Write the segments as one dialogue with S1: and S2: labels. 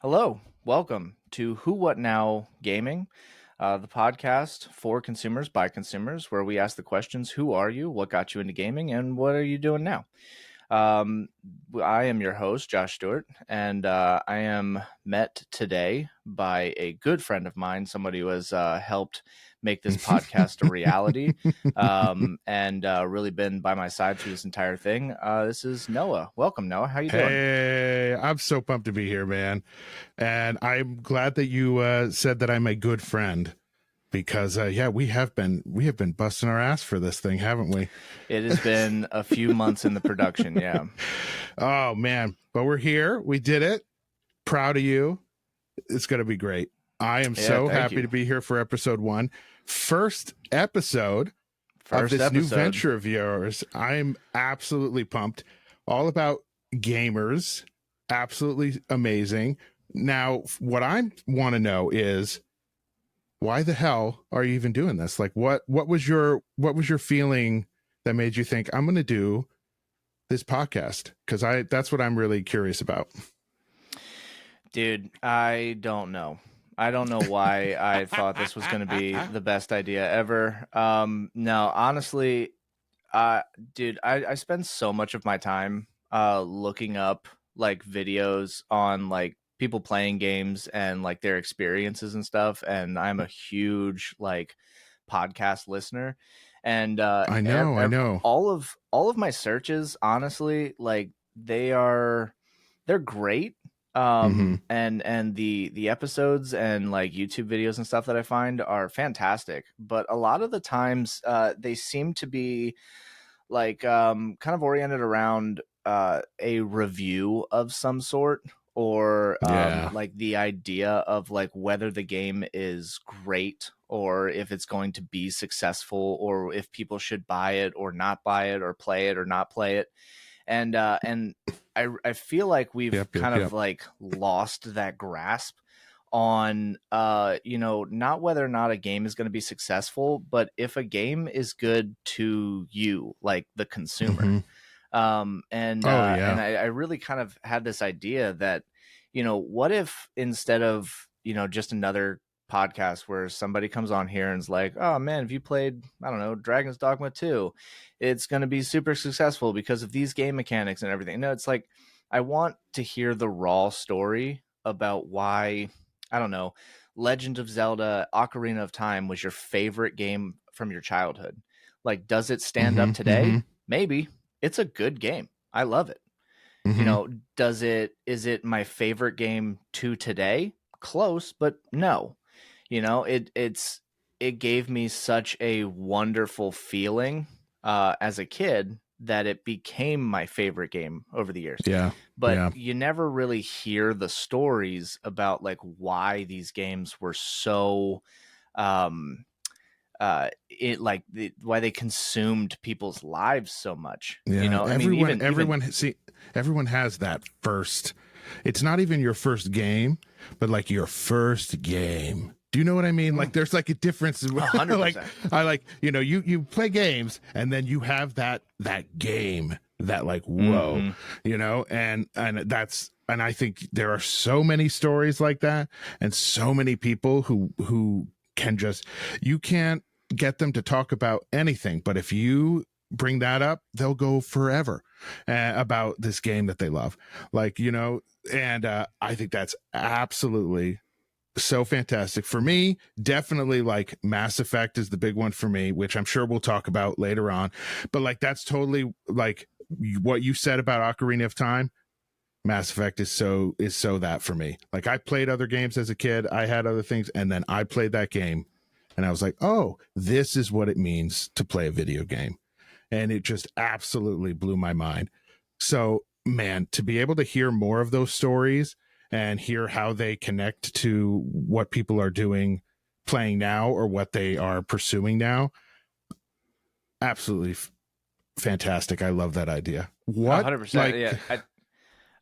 S1: Hello, welcome to Who What Now Gaming, the podcast for consumers by consumers, where we ask the questions: Who are you? What got you into gaming? And what are you doing now? I am your host, Josh Stewart, and I am met today by a good friend of mine, somebody who has helped make this podcast a reality, and really been by my side through this entire thing. This is Noah. Welcome, Noah. How you doing?
S2: Hey, I'm so pumped to be here, man. And I'm glad that you said that I'm a good friend, because yeah, we have been busting our ass for this thing, haven't we?
S1: It has been a few months in the production. Yeah.
S2: Oh man, but we're here. We did it. Proud of you. It's going to be great. I am so happy to be here for episode 1. First episode of this new venture of yours. I'm absolutely pumped. All about gamers. Absolutely amazing. Now, what I want to know is, why the hell are you even doing this? Like, what was your feeling that made you think, I'm going to do this podcast? Because that's what I'm really curious about.
S1: Dude, I don't know. I don't know why I thought this was going to be the best idea ever. No, honestly, dude, I spend so much of my time looking up like videos on like people playing games and like their experiences and stuff, and I'm a huge like podcast listener, and
S2: I know
S1: all of my searches, honestly, like they're great, and the episodes and like YouTube videos and stuff that I find are fantastic, but a lot of the times they seem to be like kind of oriented around a review of some sort, or like the idea of like whether the game is great or if it's going to be successful, or if people should buy it or not buy it, or play it or not play it. And I feel like we've kind of like lost that grasp on not whether or not a game is going to be successful, but if a game is good to you, like the consumer. And I really kind of had this idea that, what if instead of, just another podcast where somebody comes on here and is like, oh man, if you played, I don't know, Dragon's Dogma 2, it's going to be super successful because of these game mechanics and everything. No, it's like, I want to hear the raw story about why, I don't know, Legend of Zelda Ocarina of Time was your favorite game from your childhood. Like, does it stand up today? Maybe. It's a good game. I love it. Is it my favorite game to today? Close, but no. It gave me such a wonderful feeling as a kid that it became my favorite game over the years. But you never really hear the stories about like why these games were so why they consumed people's lives so much.
S2: Everyone has that first. It's not even your first game, but like your first game. Do you know what I mean? Like there's like a difference.
S1: 100%.
S2: You play games and then you have that game that like, whoa, and I think there are so many stories like that, and so many people who can you can't get them to talk about anything, but if you bring that up, they'll go forever about this game that they love, and I think that's absolutely so fantastic. For me, definitely like Mass Effect is the big one for me, which I'm sure we'll talk about later on, but like that's totally like what you said about Ocarina of Time. Mass Effect is so that for me. Like I played other games as a kid, I had other things, and then I played that game and I was like, oh, this is what it means to play a video game. And it just absolutely blew my mind. So man, to be able to hear more of those stories and hear how they connect to what people are doing, playing now, or what they are pursuing now. Absolutely fantastic. I love that idea. What
S1: 100%.
S2: like
S1: Yeah.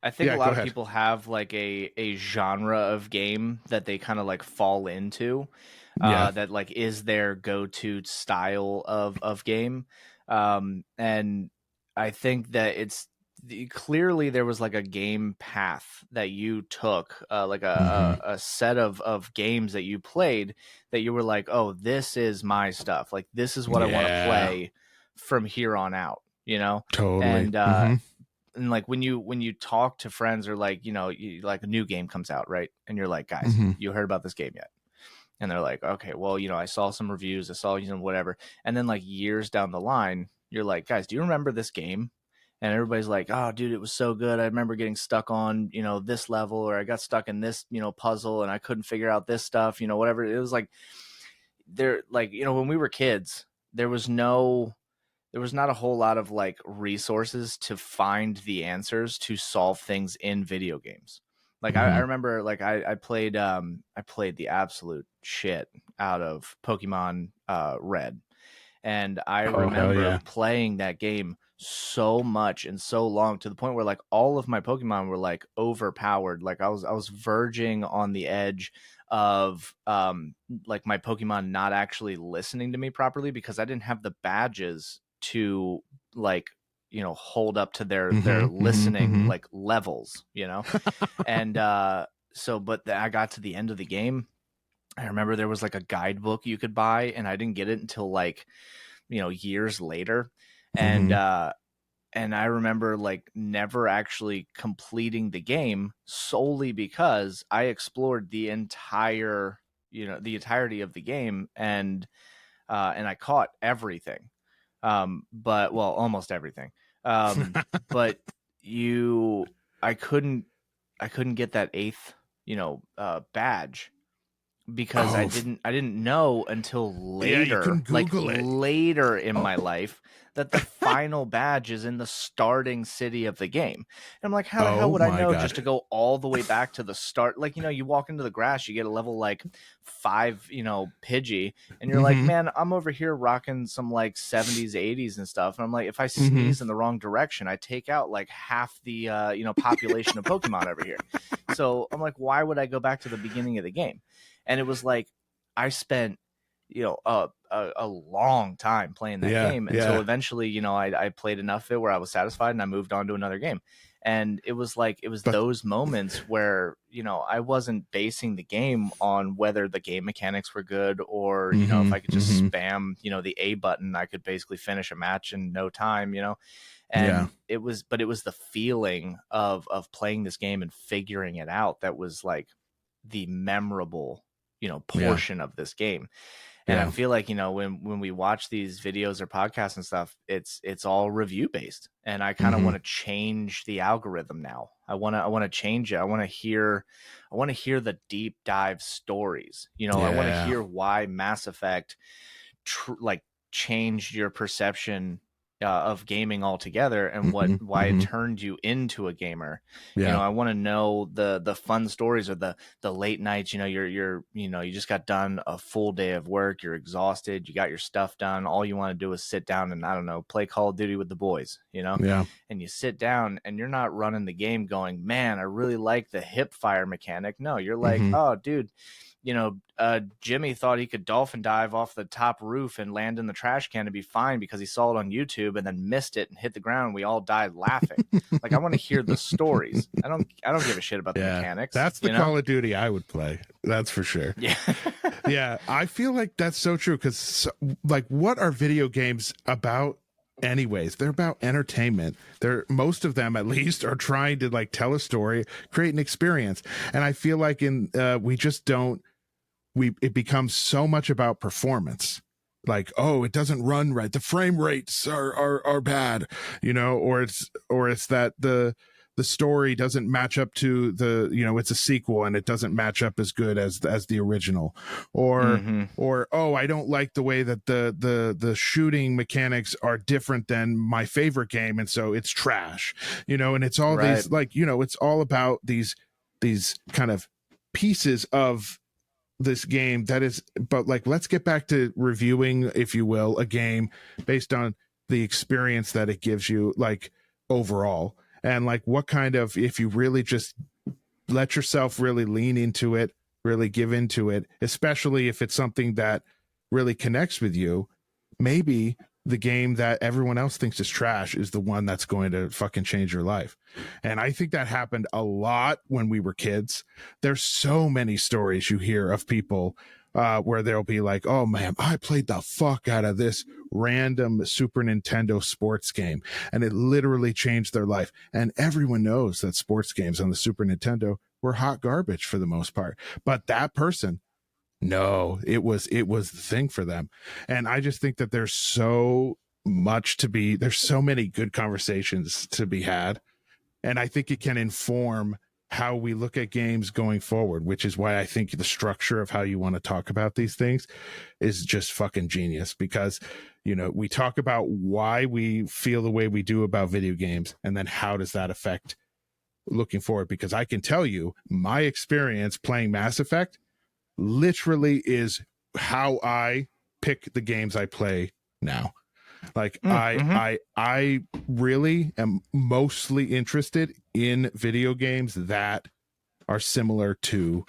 S1: I think a
S2: yeah,
S1: lot
S2: go
S1: of
S2: ahead.
S1: people have like a genre of game that they kind of like fall into,
S2: Yeah.
S1: that like is their go-to style of game. And I think that clearly there was like a game path that you took, like
S2: Mm-hmm.
S1: a set of games that you played that you were like, oh, this is my stuff. Like this is what I want to
S2: Yeah.
S1: play from here on out, you know?
S2: Totally.
S1: And
S2: Mm-hmm.
S1: like when you talk to friends, or like like a new game comes out, right, and you're like, guys,
S2: Mm-hmm.
S1: you heard about this game yet? And they're like, okay, well, I saw some reviews, I saw whatever. And then like years down the line, you're like, guys, do you remember this game? And everybody's like, oh dude, it was so good, I remember getting stuck on this level, or I got stuck in this puzzle and I couldn't figure out this stuff, whatever. It was like, there, like, when we were kids, there was not a whole lot of like resources to find the answers to solve things in video games. Like I
S2: Mm-hmm.
S1: remember, like I played the absolute shit out of Pokemon Red. And I
S2: Oh hell
S1: remember
S2: yeah.
S1: playing that game so much and so long, to the point where like all of my Pokemon were like overpowered. Like I was verging on the edge of like my Pokemon not actually listening to me properly, because I didn't have the badges to like hold up to their
S2: Mm-hmm. Mm-hmm.
S1: listening
S2: Mm-hmm.
S1: like levels, and so but I got to the end of the game. I remember there was like a guidebook you could buy, and I didn't get it until like years later. and
S2: Mm-hmm.
S1: uh and I remember like never actually completing the game, solely because I explored the entirety of the game, and I caught everything. But well, almost everything. But you I couldn't get that eighth, badge, because I
S2: Oh
S1: didn't I didn't know until
S2: yeah, you
S1: later,
S2: couldn't
S1: like
S2: Google it.
S1: later in
S2: Oh.
S1: my life, that the final badge is in the starting city of the game. And I'm like, how the hell
S2: Oh
S1: would I
S2: my
S1: know
S2: god.
S1: just to go all the way back to the start? Like, you walk into the grass, you get a level like 5, Pidgey, and you're like,
S2: Mm-hmm.
S1: man, I'm over here rocking some like 70s, 80s and stuff. And I'm like, if I
S2: Mm-hmm.
S1: sneeze in the wrong direction, I take out like half the population of Pokemon over here. So I'm like, why would I go back to the beginning of the game? And it was like, I spent a long time playing that
S2: Yeah.
S1: game, until
S2: Yeah.
S1: eventually I played enough of it where I was satisfied, and I moved on to another game. And it was like, it was
S2: But
S1: those moments where I wasn't basing the game on whether the game mechanics were good, or if
S2: mm-hmm.
S1: I could just
S2: Mm-hmm.
S1: spam the A button, I could basically finish a match in no time.
S2: Yeah.
S1: And it was the feeling of playing this game and figuring it out that was like the memorable
S2: Yeah.
S1: portion of this game. And I
S2: Yeah.
S1: feel like when we watch these videos or podcasts and stuff, it's all review based, and I kind of
S2: Mm-hmm.
S1: want to change the algorithm now. I want to change it. I want to hear the deep dive stories. I want to
S2: Yeah.
S1: hear why Mass Effect like changed your perception of gaming altogether, and
S2: Mm-hmm.
S1: why it
S2: Mm-hmm.
S1: turned you into a gamer.
S2: Yeah.
S1: I want to know the fun stories, or the late nights. You're you just got done a full day of work, you're exhausted, you got your stuff done, all you want to do is sit down and, I don't know, play Call of Duty with the boys.
S2: Yeah.
S1: And you sit down and you're not running the game going, man, I really like the hip fire mechanic. No, you're like,
S2: Mm-hmm.
S1: oh dude, Jimmy thought he could dolphin dive off the top roof and land in the trash can and be fine, because he saw it on YouTube and then missed it and hit the ground, and we all died laughing. Like, I want to hear the stories. I don't give a shit about the
S2: Yeah.
S1: mechanics,
S2: That's the Call of Duty I would play. That's for sure.
S1: Yeah.
S2: Yeah. I feel like that's so true, because like, what are video games about anyways? They're about entertainment. Most of them, at least, are trying to like tell a story, create an experience. And I feel like we just don't, it becomes so much about performance. Like, oh, it doesn't run right, the frame rates are bad, or it's that the story doesn't match up to it's a sequel and it doesn't match up as good as the original, or
S1: Mm-hmm.
S2: oh, I don't like the way that the shooting mechanics are different than my favorite game, and so it's trash. And it's all
S1: Right.
S2: these, like, it's all about these these kind of pieces of this game that is, but like, let's get back to reviewing, if you will, a game based on the experience that it gives you, like overall, and like what kind of, if you really just let yourself really lean into it, really give into it, especially if it's something that really connects with you, maybe the game that everyone else thinks is trash is the one that's going to fucking change your life. And I think that happened a lot when we were kids. There's so many stories you hear of people where they'll be like, oh man, I played the fuck out of this random Super Nintendo sports game and it literally changed their life. And everyone knows that sports games on the Super Nintendo were hot garbage for the most part. But that person, no, it was the thing for them. And I just think that there's so many good conversations to be had. And I think it can inform how we look at games going forward, which is why I think the structure of how you want to talk about these things is just fucking genius. Because, you know, we talk about why we feel the way we do about video games, and then how does that affect looking forward? Because I can tell you my experience playing Mass Effect literally is how I pick the games I play now. Like I really am mostly interested in video games that are similar to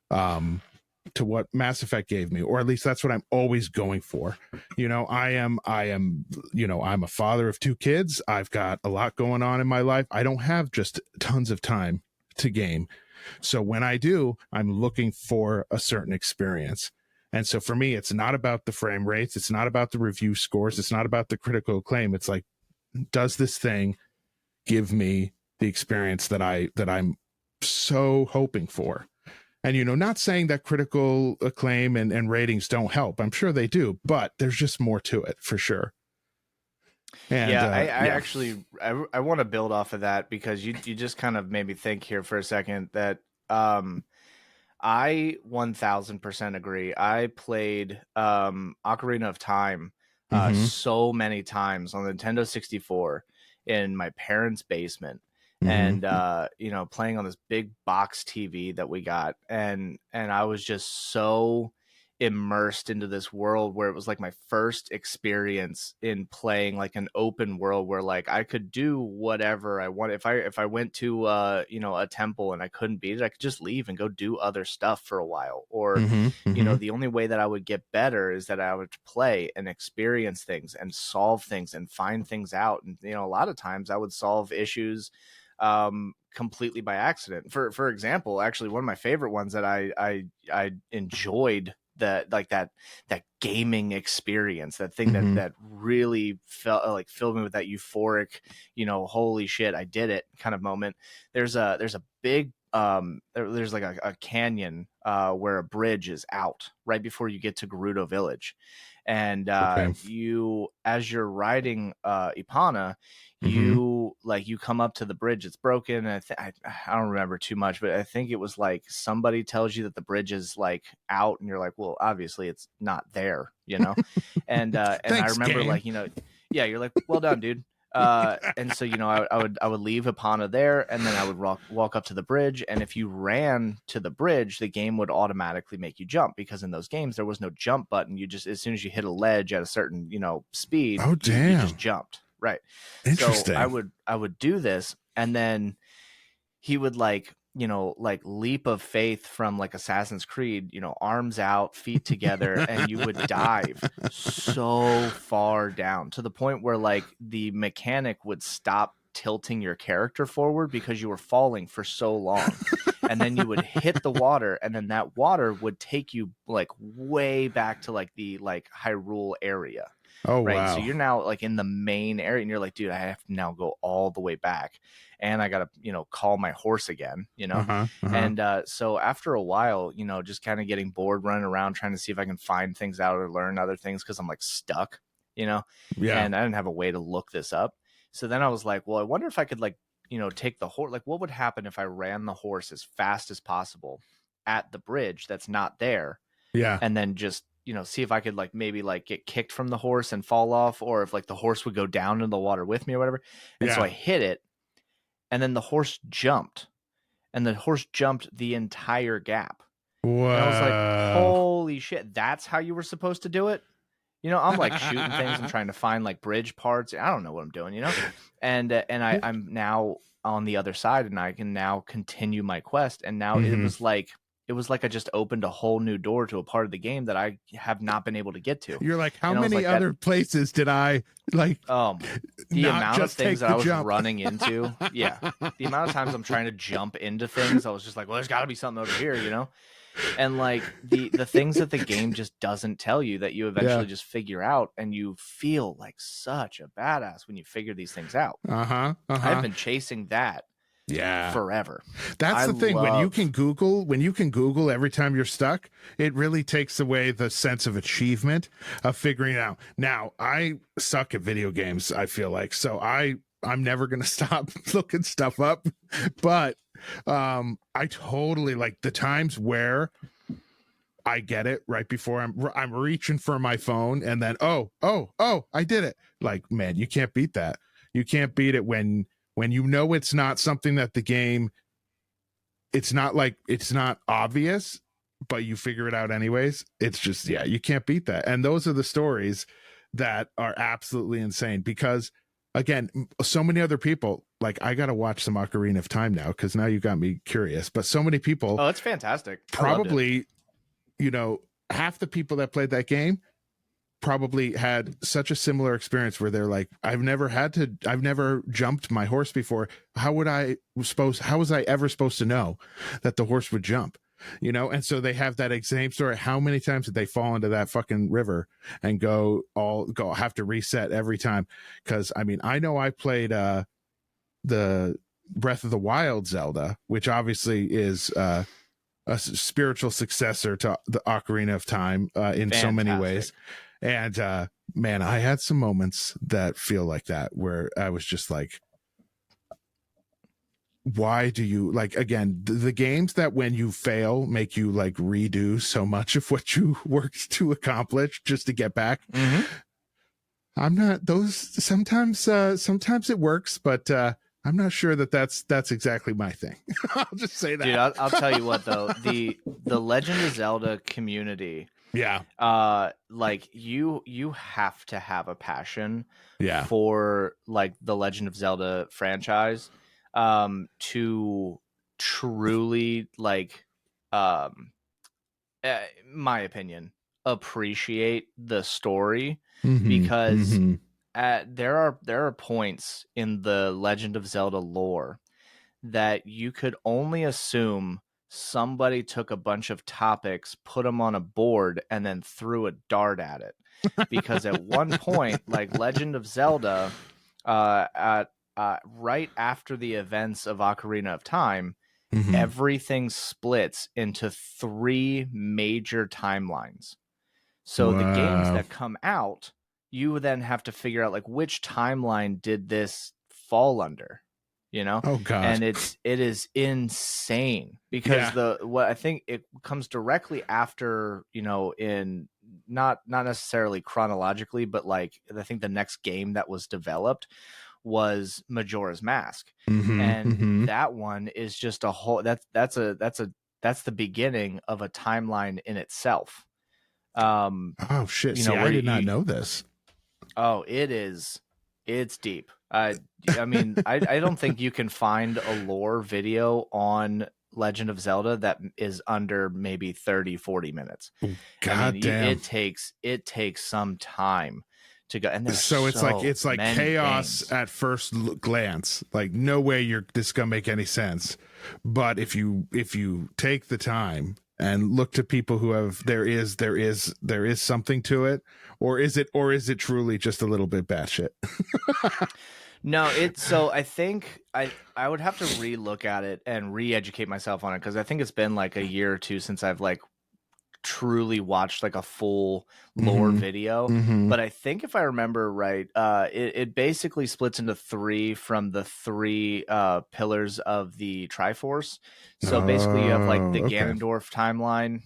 S2: what Mass Effect gave me, or at least that's what I'm always going for. You know, I am, you know, I'm a father of 2 kids. I've got a lot going on in my life. I don't have just tons of time to game. So when I do, I'm looking for a certain experience. And so for me, it's not about the frame rates. It's not about the review scores. It's not about the critical acclaim. It's like, does this thing give me the experience that I'm so hoping for? And, you know, not saying that critical acclaim and ratings don't help. I'm sure they do, but there's just more to it for sure. And
S1: yeah, I actually I want to build off of that, because you just kind of made me think here for a second that I 1000% agree. I played Ocarina of Time so many times on the Nintendo 64 in my parents' basement. And you know, playing on this big box TV that we got, and I was just so immersed into this world where it was like my first experience in playing like an open world where like I could do whatever I want. If I went to you know, a temple and I couldn't beat it, I could just leave and go do other stuff for a while. Or you know, the only way that I would get better is that I would play and experience things and solve things and find things out. And you know, a lot of times I would solve issues completely by accident. For example, actually one of my favorite ones that I enjoyed, that gaming experience, that thing that really filled me with that euphoric, you know, holy shit, I did it kind of moment. There's a big there's like a canyon where a bridge is out right before you get to Gerudo Village. And you, as you're riding Ipana, you come up to the bridge, it's broken. And I don't remember too much, but I think it was like somebody tells you that the bridge is like out, and you're like, well, obviously it's not there, you know. And
S2: Thanks,
S1: I remember
S2: game.
S1: like, you know, yeah, you're like, well done, dude. And so, you know, I would leave Hapana there, and then I would walk up to the bridge. And if you ran to the bridge, the game would automatically make you jump, because in those games there was no jump button. You just, as soon as you hit a ledge at a certain, you know, speed,
S2: oh damn,
S1: you just jumped. Right.
S2: Interesting.
S1: So I would do this, and then he would like, you know, like leap of faith from like Assassin's Creed, you know, arms out, feet together, and you would dive so far down to the point where like the mechanic would stop tilting your character forward because you were falling for so long. And then you would hit the water, and then that water would take you like way back to like the like Hyrule area.
S2: Oh,
S1: right.
S2: wow.
S1: So you're now like in the main area, and you're like, dude, I have to now go all the way back, and I got to, you know, call my horse again, you know? And so after a while, you know, just kind of getting bored, running around, trying to see if I can find things out or learn other things, because I'm like stuck, you know?
S2: Yeah.
S1: And I didn't have a way to look this up. So then I was like, well, I wonder if I could like, you know, take the horse. Like, what would happen if I ran the horse as fast as possible at the bridge that's not there?
S2: Yeah.
S1: And then just, you know, see if I could like maybe like get kicked from the horse and fall off, or if like the horse would go down in the water with me or whatever. And so I hit it, and then the horse jumped. and the horse jumped the entire gap. And I was like,
S2: Whoa.
S1: holy shit, that's how you were supposed to do it? You know, I'm like shooting things. I'm trying to find like bridge parts. I don't know what I'm doing, you know? And I'm now on the other side, and I can now continue my quest. And now it was like I just opened a whole new door to a part of the game that I have not been able to get to.
S2: You're like, how
S1: And I was
S2: many
S1: like,
S2: other places did I like?
S1: The
S2: not
S1: amount of
S2: just
S1: things
S2: take
S1: that
S2: the
S1: I was
S2: jump.
S1: running into. Yeah. The amount of times I'm trying to jump into things, I was just like, well, there's got to be something over here, you know? And like the things that the game just doesn't tell you that you eventually just figure out, and you feel like such a badass when you figure these things out. I've been chasing that forever.
S2: That's the thing. When you can Google every time you're stuck, it really takes away the sense of achievement of figuring it out. Now, I suck at video games, I feel like, so I'm never gonna stop looking stuff up. But I totally like the times where I get it right before I'm reaching for my phone, and then oh, I did it. Like, man, you can't beat that. You can't beat it when you know it's not something that the game, it's not obvious, but you figure it out anyways. It's just, you can't beat that. And those are the stories that are absolutely insane, because again, so many other people, like, I got to watch some Ocarina of Time now, because now you got me curious, but so many people,
S1: oh, it's fantastic.
S2: probably, you know, half the people that played that game probably had such a similar experience where they're like, I've never jumped my horse before. How was I ever supposed to know that the horse would jump? You know? And so they have that same story. How many times did they fall into that fucking river and have to reset every time? Cause I mean, I know I played, the Breath of the Wild Zelda, which obviously is, a spiritual successor to the Ocarina of Time, in so many ways. And man, I had some moments that feel like that, where I was just like, why do you, like, again, the games that when you fail make you like redo so much of what you worked to accomplish just to get back. I'm not those. Sometimes it works, but I'm not sure that's exactly my thing. I'll just say that.
S1: Dude, I'll tell you what though, the Legend of Zelda community, like you have to have a passion for like the Legend of Zelda franchise, to truly, like, my opinion, appreciate the story, because there are points in the Legend of Zelda lore that you could only assume somebody took a bunch of topics, put them on a board, and then threw a dart at it. Because at one point, like Legend of Zelda, right after the events of Ocarina of Time, everything splits into 3 major timelines. So the games that come out, you then have to figure out like which timeline did this fall under, you know?
S2: Oh god.
S1: And it is insane, because what I think it comes directly after, you know, in not necessarily chronologically, but like I think the next game that was developed was Majora's Mask. And that one is just a whole that's the beginning of a timeline in itself.
S2: Oh shit! See, I did not know this.
S1: Oh, it's deep. I mean, I don't think you can find a lore video on Legend of Zelda that is under maybe 30-40 minutes.
S2: God damn.
S1: It takes some time to go, and
S2: so it's like chaos
S1: games
S2: at first glance. Like, no way this gonna make any sense. But if you take the time and look to people who have, there is something to it, or is it truly just a little bit batshit?
S1: No, so I think I would have to relook at it and re-educate myself on it, because I think it's been like a year or two since I've like truly watched like a full lore video. But I think if I remember right, it basically splits into 3 from the 3 pillars of the Triforce. So basically you have like the Ganondorf timeline,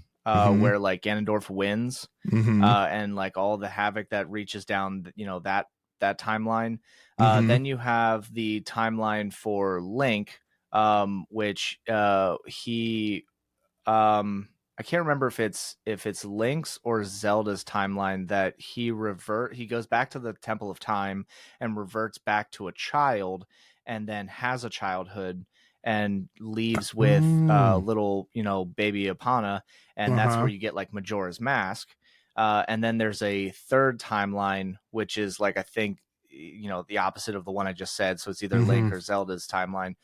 S1: where like Ganondorf wins, and like all the havoc that reaches down, you know, that timeline. Then you have the timeline for Link, which he I can't remember if it's Link's or Zelda's timeline that he goes back to the Temple of Time and reverts back to a child and then has a childhood and leaves with
S2: Mm.
S1: little, baby Epona, and that's where
S2: Uh-huh.
S1: you get like Majora's Mask. And then there's a third timeline which is like, I think, the opposite of the one I just said, so it's either Link
S2: Mm-hmm.
S1: or Zelda's timeline,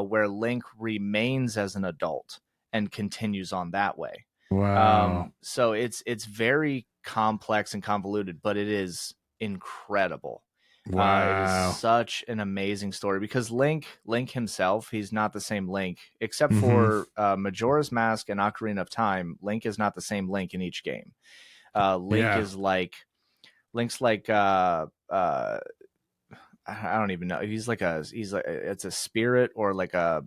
S1: where Link remains as an adult and continues on that way.
S2: Wow.
S1: So it's very complex and convoluted, but it is incredible. It is
S2: Wow.
S1: such an amazing story because Link himself, he's not the same Link, except
S2: Mm-hmm.
S1: for Majora's Mask and Ocarina of Time. Link is not the same Link in each game. Link
S2: Yeah.
S1: is like Link's like I don't even know. He's like it's a spirit or like a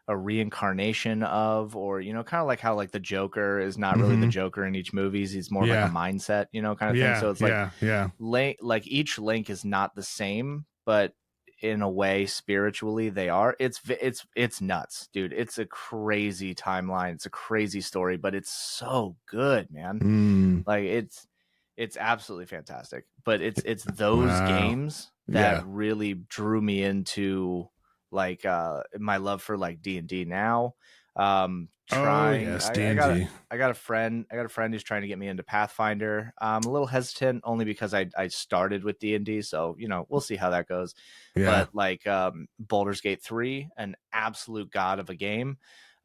S1: a reincarnation of, or kind of like how like the Joker is not really the
S2: Mm-hmm.
S1: Joker in each movie. He's more of like a
S2: Yeah.
S1: mindset, kind of thing.
S2: Yeah.
S1: So it's like
S2: Yeah. Yeah.
S1: like each Link is not the same, but in a way spiritually they are. It's nuts, dude. It's a crazy timeline. It's a crazy story, but it's so good, man.
S2: Mm.
S1: Like it's absolutely fantastic. But it's those
S2: Wow.
S1: games that
S2: Yeah.
S1: really drew me into like my love for like D&D now.
S2: Oh
S1: Trying
S2: yes, D&D.
S1: I got a friend who's trying to get me into Pathfinder. I'm a little hesitant only because I started with D&D, so we'll see how that goes.
S2: Yeah.
S1: But like Baldur's Gate 3, an absolute god of a game.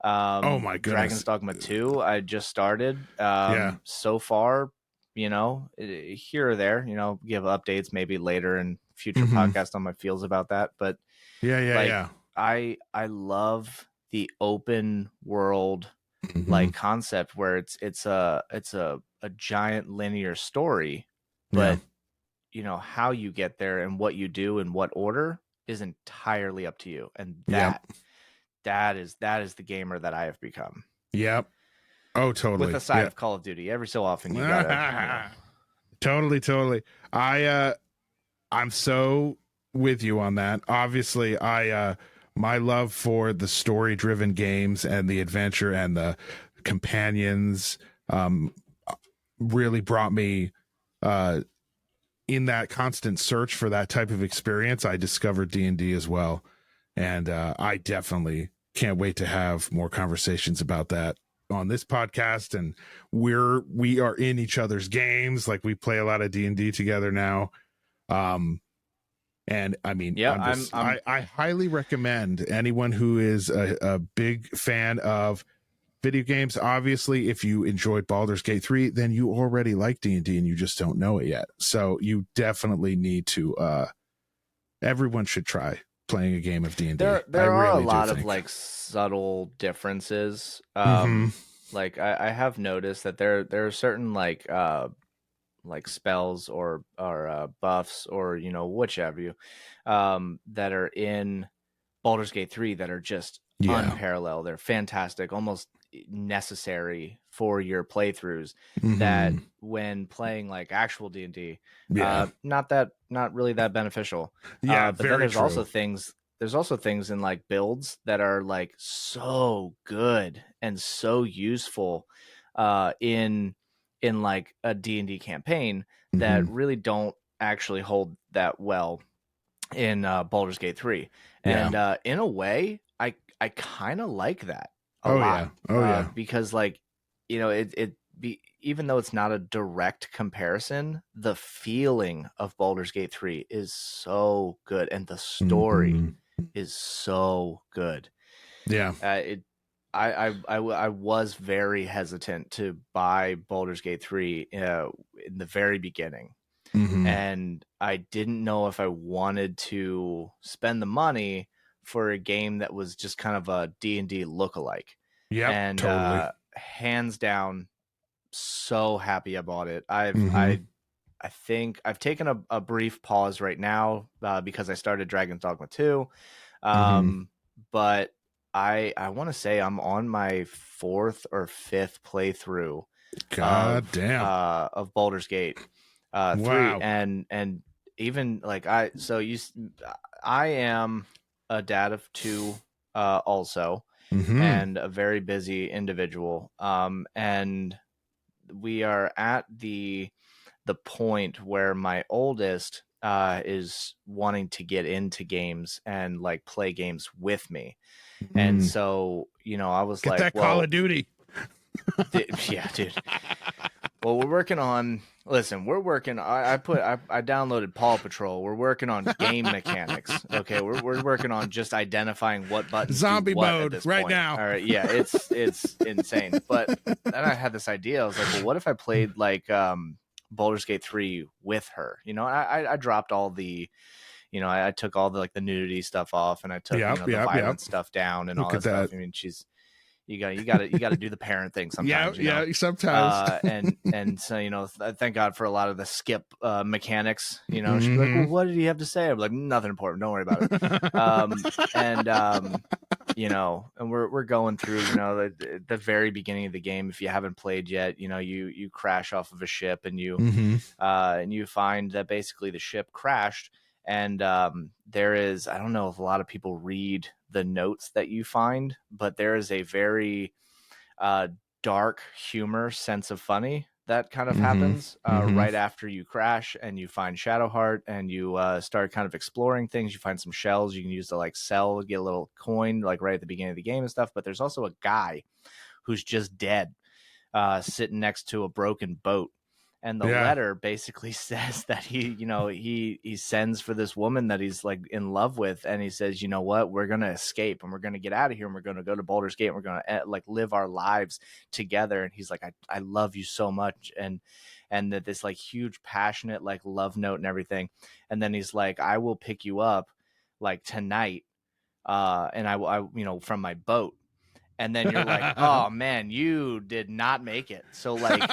S2: Oh my
S1: Dragon's
S2: goodness.
S1: Dogma 2, I just started.
S2: Yeah.
S1: So far, here or there, give updates maybe later in future
S2: Mm-hmm.
S1: podcast on my feels about that. But
S2: Yeah. Yeah.
S1: like
S2: Yeah.
S1: I love the open world
S2: Mm-hmm.
S1: like concept where it's a giant linear story,
S2: Yeah.
S1: but how you get there and what you do in what order is entirely up to you. And
S2: Yep.
S1: that is the gamer that I have become.
S2: Yep. Oh,
S1: With
S2: totally.
S1: a side
S2: Yeah.
S1: of Call of Duty. Every so often you gotta,
S2: Totally, totally. I'm so with you on that. Obviously, I my love for the story-driven games and the adventure and the companions um really brought me uh in that constant search for that type of experience. I discovered D&D as well, and I definitely can't wait to have more conversations about that on this podcast. And we are in each other's games, like we play a lot of D&D together now. And I mean,
S1: yeah, I'm
S2: I highly recommend anyone who is a big fan of video games. Obviously, if you enjoyed Baldur's Gate 3, then you already like D&D and you just don't know it yet. So you definitely need to everyone should try playing a game of D&D. I
S1: there are a
S2: really do
S1: lot of
S2: think.
S1: like subtle differences.
S2: Mm-hmm.
S1: Like I have noticed that there are certain like spells or buffs or whichever you that are in Baldur's Gate 3 that are just
S2: Yeah.
S1: unparalleled. They're fantastic, almost necessary for your playthroughs, that
S2: Mm-hmm.
S1: when playing like actual D&D,
S2: Yeah.
S1: not really that beneficial.
S2: Yeah,
S1: But then
S2: very true.
S1: there's also things in like builds that are like so good and so useful in like a D&D campaign
S2: Mm-hmm.
S1: that really don't actually hold that well in Baldur's Gate 3.
S2: Yeah.
S1: And in a way, I kind of like that a
S2: Oh
S1: lot,
S2: yeah. Oh yeah.
S1: because like even though it's not a direct comparison, the feeling of Baldur's Gate 3 is so good and the story
S2: Mm-hmm.
S1: is so good.
S2: Yeah.
S1: It I was very hesitant to buy Baldur's Gate 3 in the very beginning,
S2: Mm-hmm.
S1: and I didn't know if I wanted to spend the money for a game that was just kind of a D&D lookalike.
S2: Yep.
S1: And
S2: Totally.
S1: hands down, so happy I bought it.
S2: Mm-hmm.
S1: I think I've taken a brief pause right now because I started Dragon's Dogma 2.
S2: Mm-hmm.
S1: But I want to say I'm on my fourth or fifth playthrough
S2: God damn.
S1: of Baldur's Gate 3,
S2: Wow.
S1: and even like I am a dad of two, also,
S2: Mm-hmm.
S1: and a very busy individual. And we are at the point where my oldest is wanting to get into games and like play games with me. And
S2: Mm.
S1: so, I was
S2: Get
S1: like,
S2: that Call
S1: well,
S2: of Duty.
S1: yeah, dude. Well, we're working on. Listen, we're working. I downloaded Paw Patrol. We're working on game mechanics. Okay, we're working on just identifying what buttons do
S2: Zombie
S1: what at
S2: mode
S1: this
S2: right
S1: point.
S2: now.
S1: All right, yeah, it's insane. But then I had this idea. I was like, well, what if I played like Baldur's Gate 3 with her? I dropped all the, I took all the like the nudity stuff off, and I took
S2: Yep,
S1: the
S2: yep, yep.
S1: violent stuff down and all
S2: Look
S1: that
S2: at
S1: stuff.
S2: that.
S1: I mean, you got to do the parent thing
S2: Yeah,
S1: sometimes,
S2: yeah, sometimes.
S1: and so thank God for a lot of the skip mechanics. She'd be like,
S2: Mm-hmm.
S1: well, what did he have to say? I'm like, nothing important, don't worry about it. And and we're going through the very beginning of the game. If you haven't played yet, you crash off of a ship, and
S2: Mm-hmm.
S1: you find that basically the ship crashed. And there is, I don't know if a lot of people read the notes that you find, but there is a very uh, dark humor, sense of funny that kind of
S2: Mm-hmm.
S1: happens
S2: Mm-hmm.
S1: right after you crash and you find Shadowheart, and you start kind of exploring things. You find some shells you can use to like sell, get a little coin like right at the beginning of the game and stuff. But there's also a guy who's just dead, sitting next to a broken boat. And the
S2: Yeah.
S1: letter basically says that he sends for this woman that he's like in love with, and he says, you know what, we're gonna escape and we're gonna get out of here, and we're gonna go to Baldur's Gate, and we're gonna like live our lives together. And he's like, I love you so much, and that this like huge passionate like love note and everything. And then he's like, I will pick you up like tonight, and I from my boat. And then you're like, oh man, you did not make it. So like,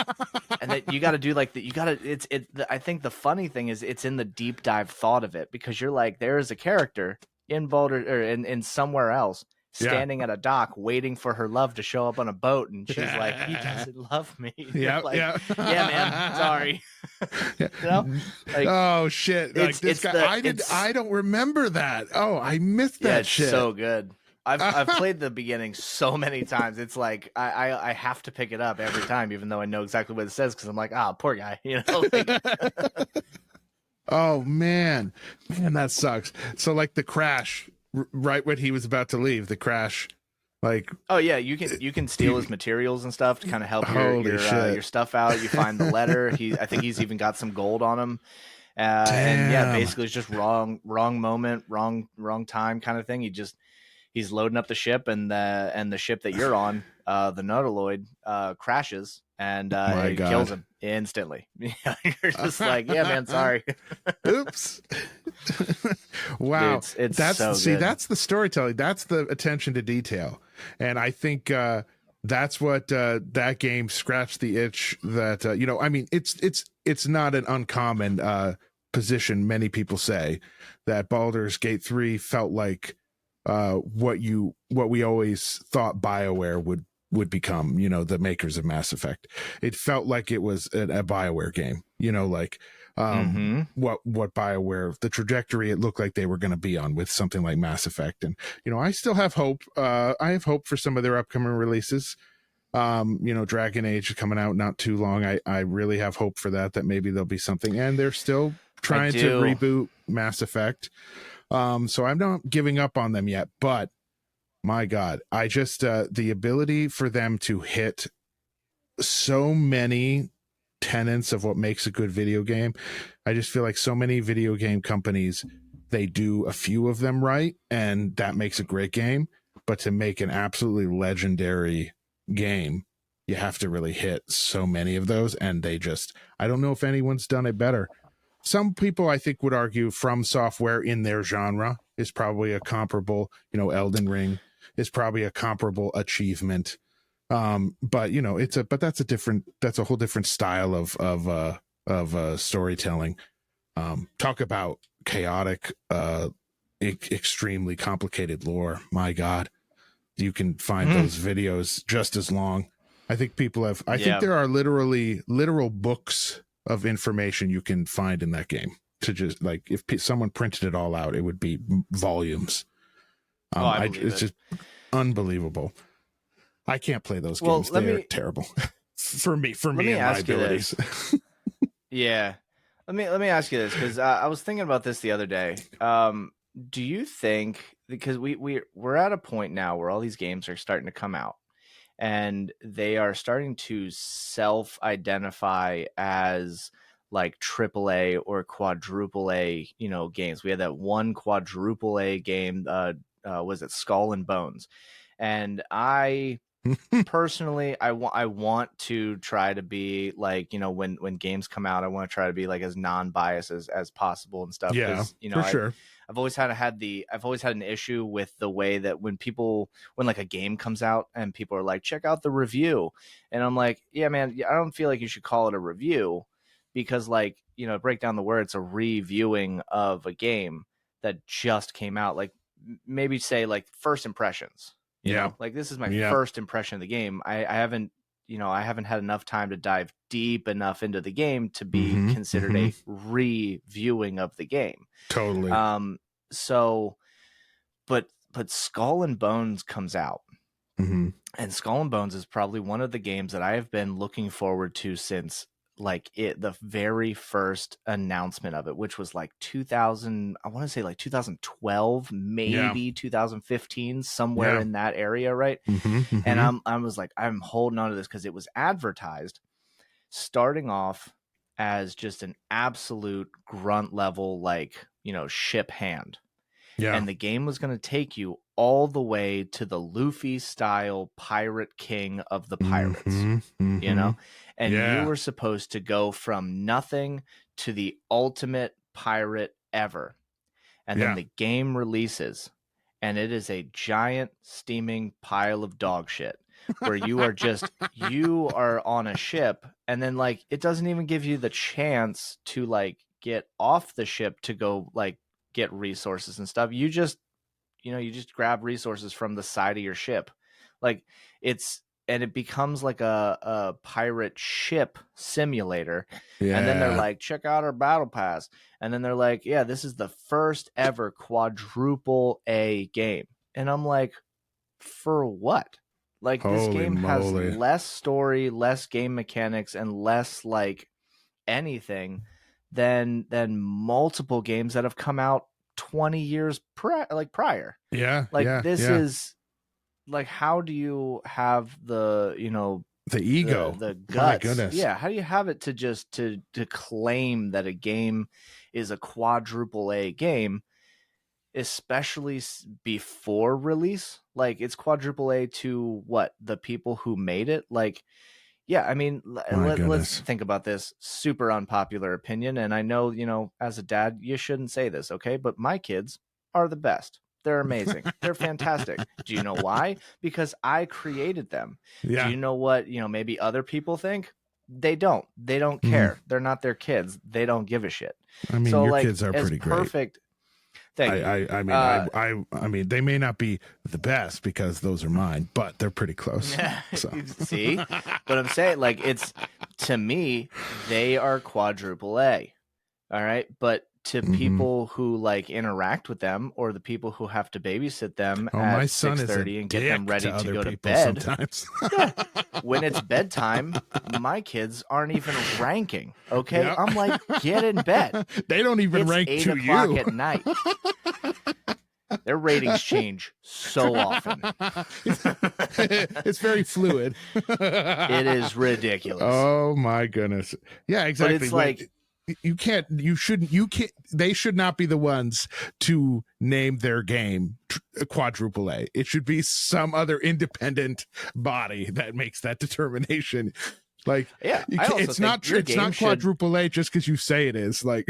S1: and then you got to do like the, you got to, I think the funny thing is it's in the deep dive thought of it, because you're like, there is a character in Boulder or in somewhere else
S2: Yeah.
S1: standing at a dock waiting for her love to show up on a boat. And she's like, he doesn't love me.
S2: Yeah,
S1: Like,
S2: yeah.
S1: yeah, man, sorry. Like,
S2: oh shit. Like this guy, I don't remember that. Oh, I missed
S1: yeah,
S2: that
S1: it's
S2: shit.
S1: so good. I've played the beginning so many times. It's like I have to pick it up every time, even though I know exactly what it says, because I'm like, poor guy, Like,
S2: oh man, that sucks. So like the crash, right when he was about to leave, the crash, like,
S1: oh yeah, you can steal his materials and stuff to kind of help your stuff out. You find the letter. I think he's even got some gold on him. And yeah, basically it's just wrong moment, wrong time kind of thing. He's loading up the ship, and the ship that you're on, the Nautiloid, crashes, and it kills him instantly. You're just like, yeah, man, sorry.
S2: Oops. Wow.
S1: Dude, it's so good.
S2: That's the storytelling. That's the attention to detail. And I think that's what that game scratched the itch that I mean, it's not an uncommon position. Many people say that Baldur's Gate 3 felt like what we always thought BioWare would become, the makers of Mass Effect. It felt like it was a BioWare game, like what BioWare, the trajectory it looked like they were going to be on with something like Mass Effect. And I still have hope. I have hope for some of their upcoming releases. Dragon Age is coming out not too long. I really have hope for that maybe there'll be something, and they're still trying to reboot Mass Effect. So I'm not giving up on them yet, but my God, I just, the ability for them to hit so many tenets of what makes a good video game. I just feel like so many video game companies, they do a few of them right, and that makes a great game. But to make an absolutely legendary game, you have to really hit so many of those. And I don't know if anyone's done it better. Some people, I think, would argue From Software in their genre is probably a comparable, Elden Ring is probably a comparable achievement. But that's a whole different style of storytelling. Talk about chaotic, extremely complicated lore. My God, you can find those videos just as long. I think people have, I think there are literal books of information you can find in that game, to just like, if someone printed it all out, it would be volumes.
S1: Oh, I believe
S2: It's
S1: it.
S2: just unbelievable. I can't play those
S1: Well,
S2: games. They're terrible for me
S1: let me
S2: and my
S1: ask you
S2: abilities.
S1: this. Yeah. Let me ask you this, because I was thinking about this the other day. Do you think, because we're at a point now where all these games are starting to come out, and they are starting to self-identify as like triple A or quadruple A, games. We had that one quadruple A game, was it Skull and Bones? And I personally, I want to try to be like, when games come out, I want to try to be like as non-biased as possible and stuff,
S2: Yeah,
S1: because
S2: for sure.
S1: I've always had an issue with the way that when like a game comes out and people are like, check out the review, and I'm like, yeah, man, I don't feel like you should call it a review, because like, break down the word, it's a reviewing of a game that just came out. Like, maybe say like first impressions.
S2: Yeah.
S1: Like, this is my
S2: Yeah.
S1: first impression of the game. I haven't had enough time to dive deep enough into the game to be considered a reviewing of the game.
S2: Totally.
S1: So, but Skull and Bones comes out, and Skull and Bones is probably one of the games that I have been looking forward to since like the very first announcement of it, which was like 2000, I want to say like 2012, maybe 2015, somewhere in that area, right? And I was like, I'm holding on to this because it was advertised starting off as just an absolute grunt level, like, ship hand.
S2: Yeah.
S1: And the game was going to take you all the way to the Luffy style pirate king of the pirates, and you were supposed to go from nothing to the ultimate pirate ever. And then the game releases, and it is a giant steaming pile of dog shit, where you are on a ship, and then like it doesn't even give you the chance to like get off the ship to go like get resources and stuff. You just grab resources from the side of your ship. Like, it becomes like a pirate ship simulator. And then they're like, check out our battle pass. And then they're like, yeah, this is the first ever quadruple A game. And I'm like, for what? Like, this game has less story, less game mechanics, and less like anything than multiple games that have come out 20 years prior. This is like, how do you have the
S2: ego,
S1: the guts?
S2: My goodness.
S1: Yeah, how do you have it to just to claim that a game is a quadruple A game, especially before release? Like, it's quadruple A to what, the people who made it? Like, yeah, I mean, let's think about this. Super unpopular opinion, and I know, as a dad, you shouldn't say this, okay? But my kids are the best. They're amazing. They're fantastic. Do you know why? Because I created them.
S2: Yeah.
S1: Do you know what, maybe other people think? They don't. They don't care. They're not their kids. They don't give a shit.
S2: I mean,
S1: so,
S2: your
S1: like,
S2: kids are pretty
S1: perfect.
S2: Great.
S1: I
S2: mean, they may not be the best because those are mine, but they're pretty close. So.
S1: See, but I'm saying, like, to me, they are quadruple A. All right, but to people who like interact with them, or the people who have to babysit them at 6:30 and get them ready to go to bed,
S2: sometimes.
S1: When it's bedtime, my kids aren't even ranking. Okay, yep. I'm like, get in bed.
S2: They don't even rank to you.
S1: It's 8 o'clock at night. Their ratings change so often.
S2: It's very fluid.
S1: It is ridiculous.
S2: Oh my goodness. Yeah, exactly.
S1: But it's like,
S2: they should not be the ones to name their game quadruple A. It should be some other independent body that makes that determination. Like,
S1: yeah,
S2: it's not quadruple A just because you say it is. Like,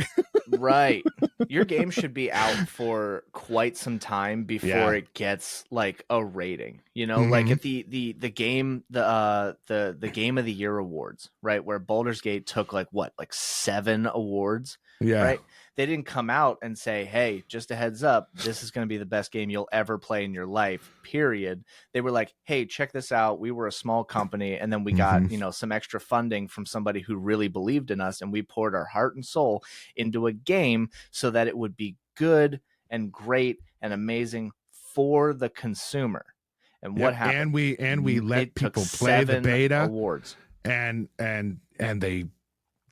S1: right. Your game should be out for quite some time before it gets like a rating. Like at the game, the Game of the Year awards, right? Where Baldur's Gate took like 7 awards.
S2: Yeah.
S1: Right. They didn't come out and say, hey, just a heads up, this is going to be the best game you'll ever play in your life, period. They were like, hey, check this out. We were a small company, and then we got, some extra funding from somebody who really believed in us, and we poured our heart and soul into a game so that it would be good and great and amazing for the consumer. And what happened?
S2: And we let people play the
S1: 7
S2: beta
S1: awards.
S2: and they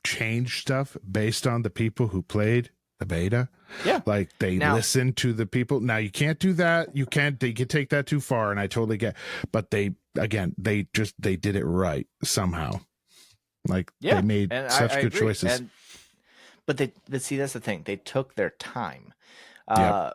S2: changed stuff based on the people who played the beta.
S1: Yeah.
S2: Like they listened to the people. Now you can't do that. You can take that too far, and I totally get, but they did it right somehow. Like they made such good choices.
S1: But see, that's the thing. They took their time. Skull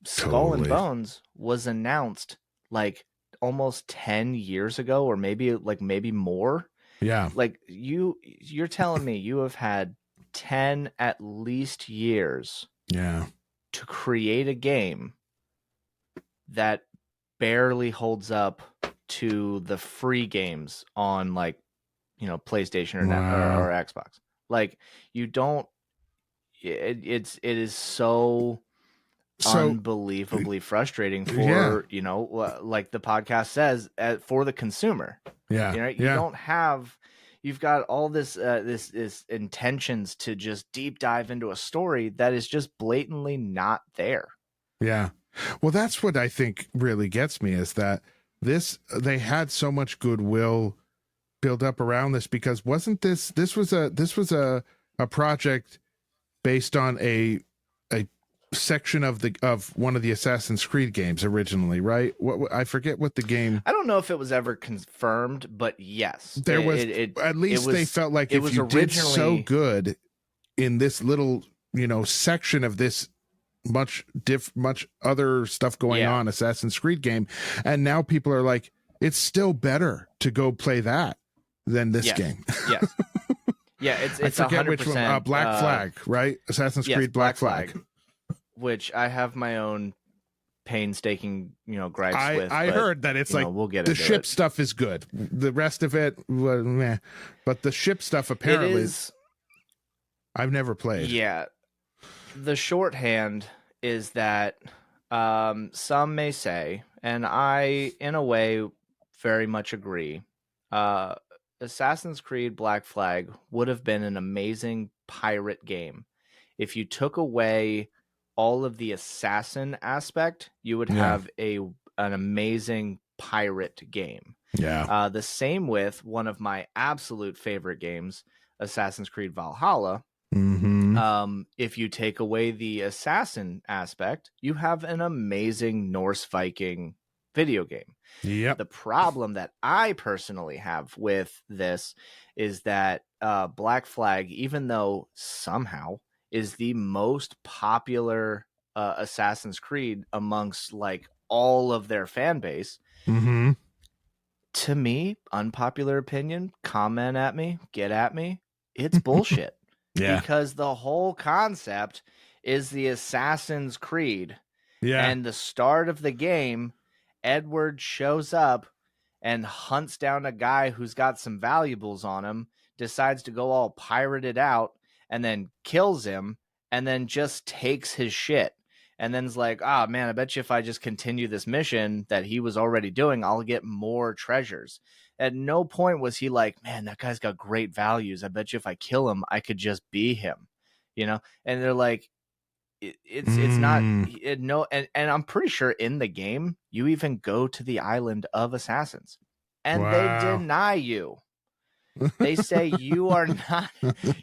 S2: Totally.
S1: and Bones was announced like almost 10 years ago, or maybe more.
S2: Yeah.
S1: Like you're telling me you have had 10 at least years to create a game that barely holds up to the free games on like, you know, PlayStation or Xbox. Like you don't, it is so unbelievably frustrating for, you know, like the podcast says, for the consumer.
S2: Yeah.
S1: You know, you don't have, you've got all this intentions to just deep dive into a story that is just blatantly not there.
S2: Yeah. Well, that's what I think really gets me, is that they had so much goodwill build up around this, because wasn't this was a project based on a section of one of the Assassin's Creed games originally, right? What I forget what the game.
S1: I don't know if it was ever confirmed, but yes,
S2: there was. At least they felt like if you did so good in this little, you know, section of this much other stuff going on Assassin's Creed game, and now people are like, it's still better to go play that than this game.
S1: Yes. Yeah, it's
S2: I forget
S1: 100%,
S2: which one. Black Flag, right? Assassin's Creed Black Flag.
S1: Which I have my own painstaking, you know, gripes with.
S2: I heard that it's like,
S1: we'll get
S2: the ship stuff is good. The rest of it, well, meh. But the ship stuff apparently is, I've never played.
S1: Yeah. The shorthand is that some may say, and I, in a way, very much agree, Assassin's Creed Black Flag would have been an amazing pirate game if you took away all of the assassin aspect. You would have an amazing pirate game.
S2: Yeah.
S1: The same with one of my absolute favorite games, Assassin's Creed Valhalla.
S2: Mm-hmm.
S1: If you take away the assassin aspect, you have an amazing Norse Viking video game.
S2: Yep.
S1: The problem that I personally have with this is that Black Flag, even though somehow is the most popular Assassin's Creed amongst like all of their fan base, to me, unpopular opinion, comment at me, get at me, it's bullshit. Because the whole concept is the Assassin's Creed. And the start of the game, Edward shows up and hunts down a guy who's got some valuables on him, decides to go all pirated out, and then kills him, and then just takes his shit. And then's like, man, I bet you if I just continue this mission that he was already doing, I'll get more treasures. At no point was he like, man, that guy's got great values. I bet you if I kill him, I could just be him, you know? And they're like, it's not, no. And I'm pretty sure in the game, you even go to the island of assassins and they deny you. They say you are not,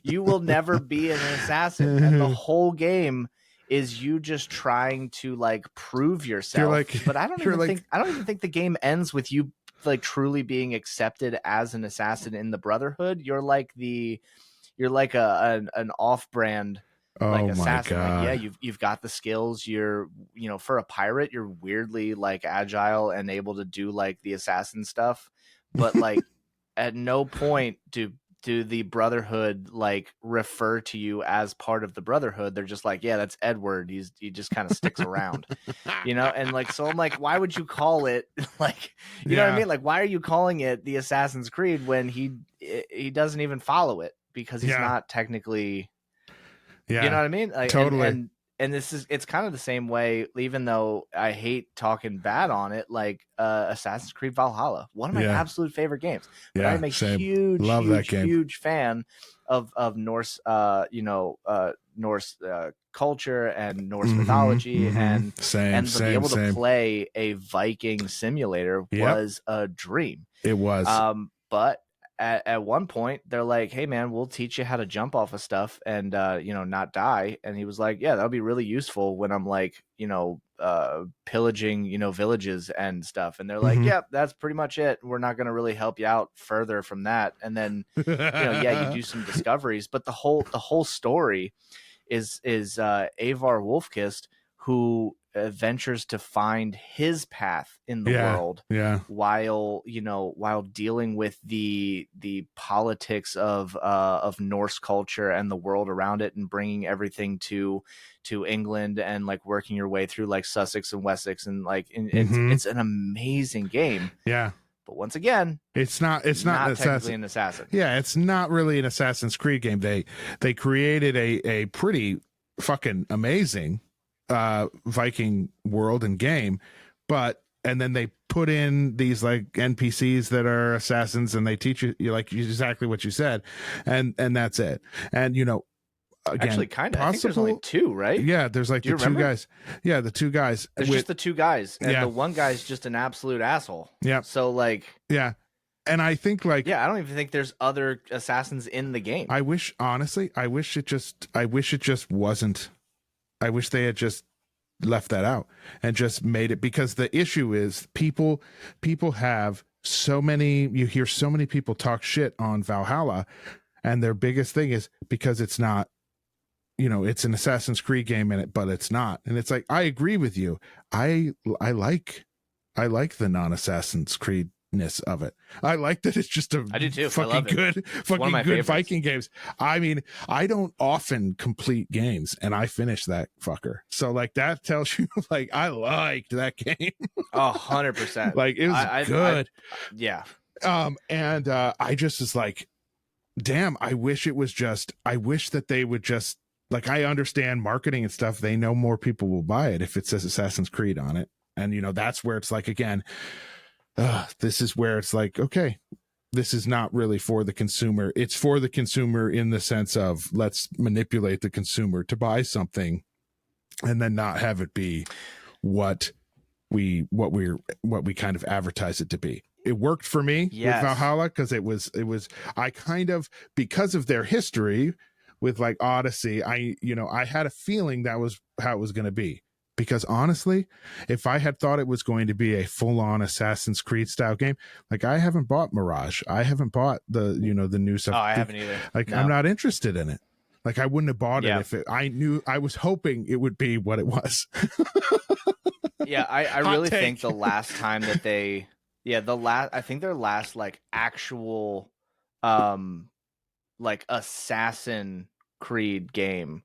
S1: you will never be an assassin. And the whole game is you just trying to like prove yourself. But I don't even think the game ends with you like truly being accepted as an assassin in the Brotherhood. You're like an off-brand like assassin. Like, you've got the skills. You're, you know, for a pirate, you're weirdly like agile and able to do like the assassin stuff. But like at no point do the Brotherhood like refer to you as part of the Brotherhood. They're just like, yeah, that's Edward. He just kind of sticks around, you know? And like, so I'm like, why would you call it like, you know what I mean? Like, why are you calling it the Assassin's Creed when he doesn't even follow it because he's not technically, you know what I mean? Like,
S2: totally.
S1: and it's kind of the same way, even though I hate talking bad on it, like Assassin's Creed Valhalla, one of my
S2: Yeah.
S1: absolute favorite games. But
S2: Yeah.
S1: I'm a
S2: Same.
S1: huge,
S2: Love that
S1: huge,
S2: game.
S1: huge fan of Norse, Norse culture and Norse mythology, and to be able to play a Viking simulator was a dream.
S2: It was.
S1: But at one point they're like, hey man, we'll teach you how to jump off of stuff and not die. And he was like, yeah, that'll be really useful when I'm like, pillaging, villages and stuff. And they're like, yeah, that's pretty much it. We're not going to really help you out further from that. And then, you do some discoveries, but the whole story is Avar Wolfkist, who ventures to find his path in the world, while dealing with the politics of Norse culture and the world around it, and bringing everything to England, and like working your way through like Sussex and Wessex, and like it's an amazing game.
S2: Yeah.
S1: But once again,
S2: it's not
S1: technically an assassin.
S2: Yeah, it's not really an Assassin's Creed game. They created a pretty fucking amazing Viking world and game, and then they put in these like NPCs that are assassins, and they teach you like exactly what you said, and that's it. And again,
S1: actually, kind of. I think there's only two, right?
S2: Yeah, there's like the two guys. Yeah, the two guys.
S1: There's just the two guys, and the one guy's just an absolute asshole.
S2: Yeah.
S1: So like,
S2: yeah, and I think like,
S1: I don't even think there's other assassins in the game.
S2: I wish it just wasn't. I wish they had just left that out and just made it, because the issue is people have so many. You hear so many people talk shit on Valhalla, and their biggest thing is because it's not. It's an Assassin's Creed game in it, but it's not. And it's like, I agree with you. I like the non-Assassin's Creed-ness of it. I like that it's just
S1: I do too.
S2: fucking good Viking games. I mean, I don't often complete games, and I finish that fucker. So like that tells you like I liked that game.
S1: 100%.
S2: Like it was good.
S1: Yeah.
S2: And I just was like, damn, I wish that they would just, like, I understand marketing and stuff. They know more people will buy it if it says Assassin's Creed on it. And, that's where it's like, again, this is where it's like, okay, this is not really for the consumer. It's for the consumer in the sense of let's manipulate the consumer to buy something and then not have it be what we kind of advertise it to be. It worked for me with Valhalla because it was I kind of, because of their history with like Odyssey, I had a feeling that was how it was going to be. Because honestly, if I had thought it was going to be a full-on Assassin's Creed style game, like I haven't bought Mirage, I haven't bought the the new stuff.
S1: Oh, I haven't either.
S2: Like no. I'm not interested in it. Like I wouldn't have bought it if I was hoping it would be what it was.
S1: Yeah, I really think the last time that they, I think their last like actual, like Assassin Creed game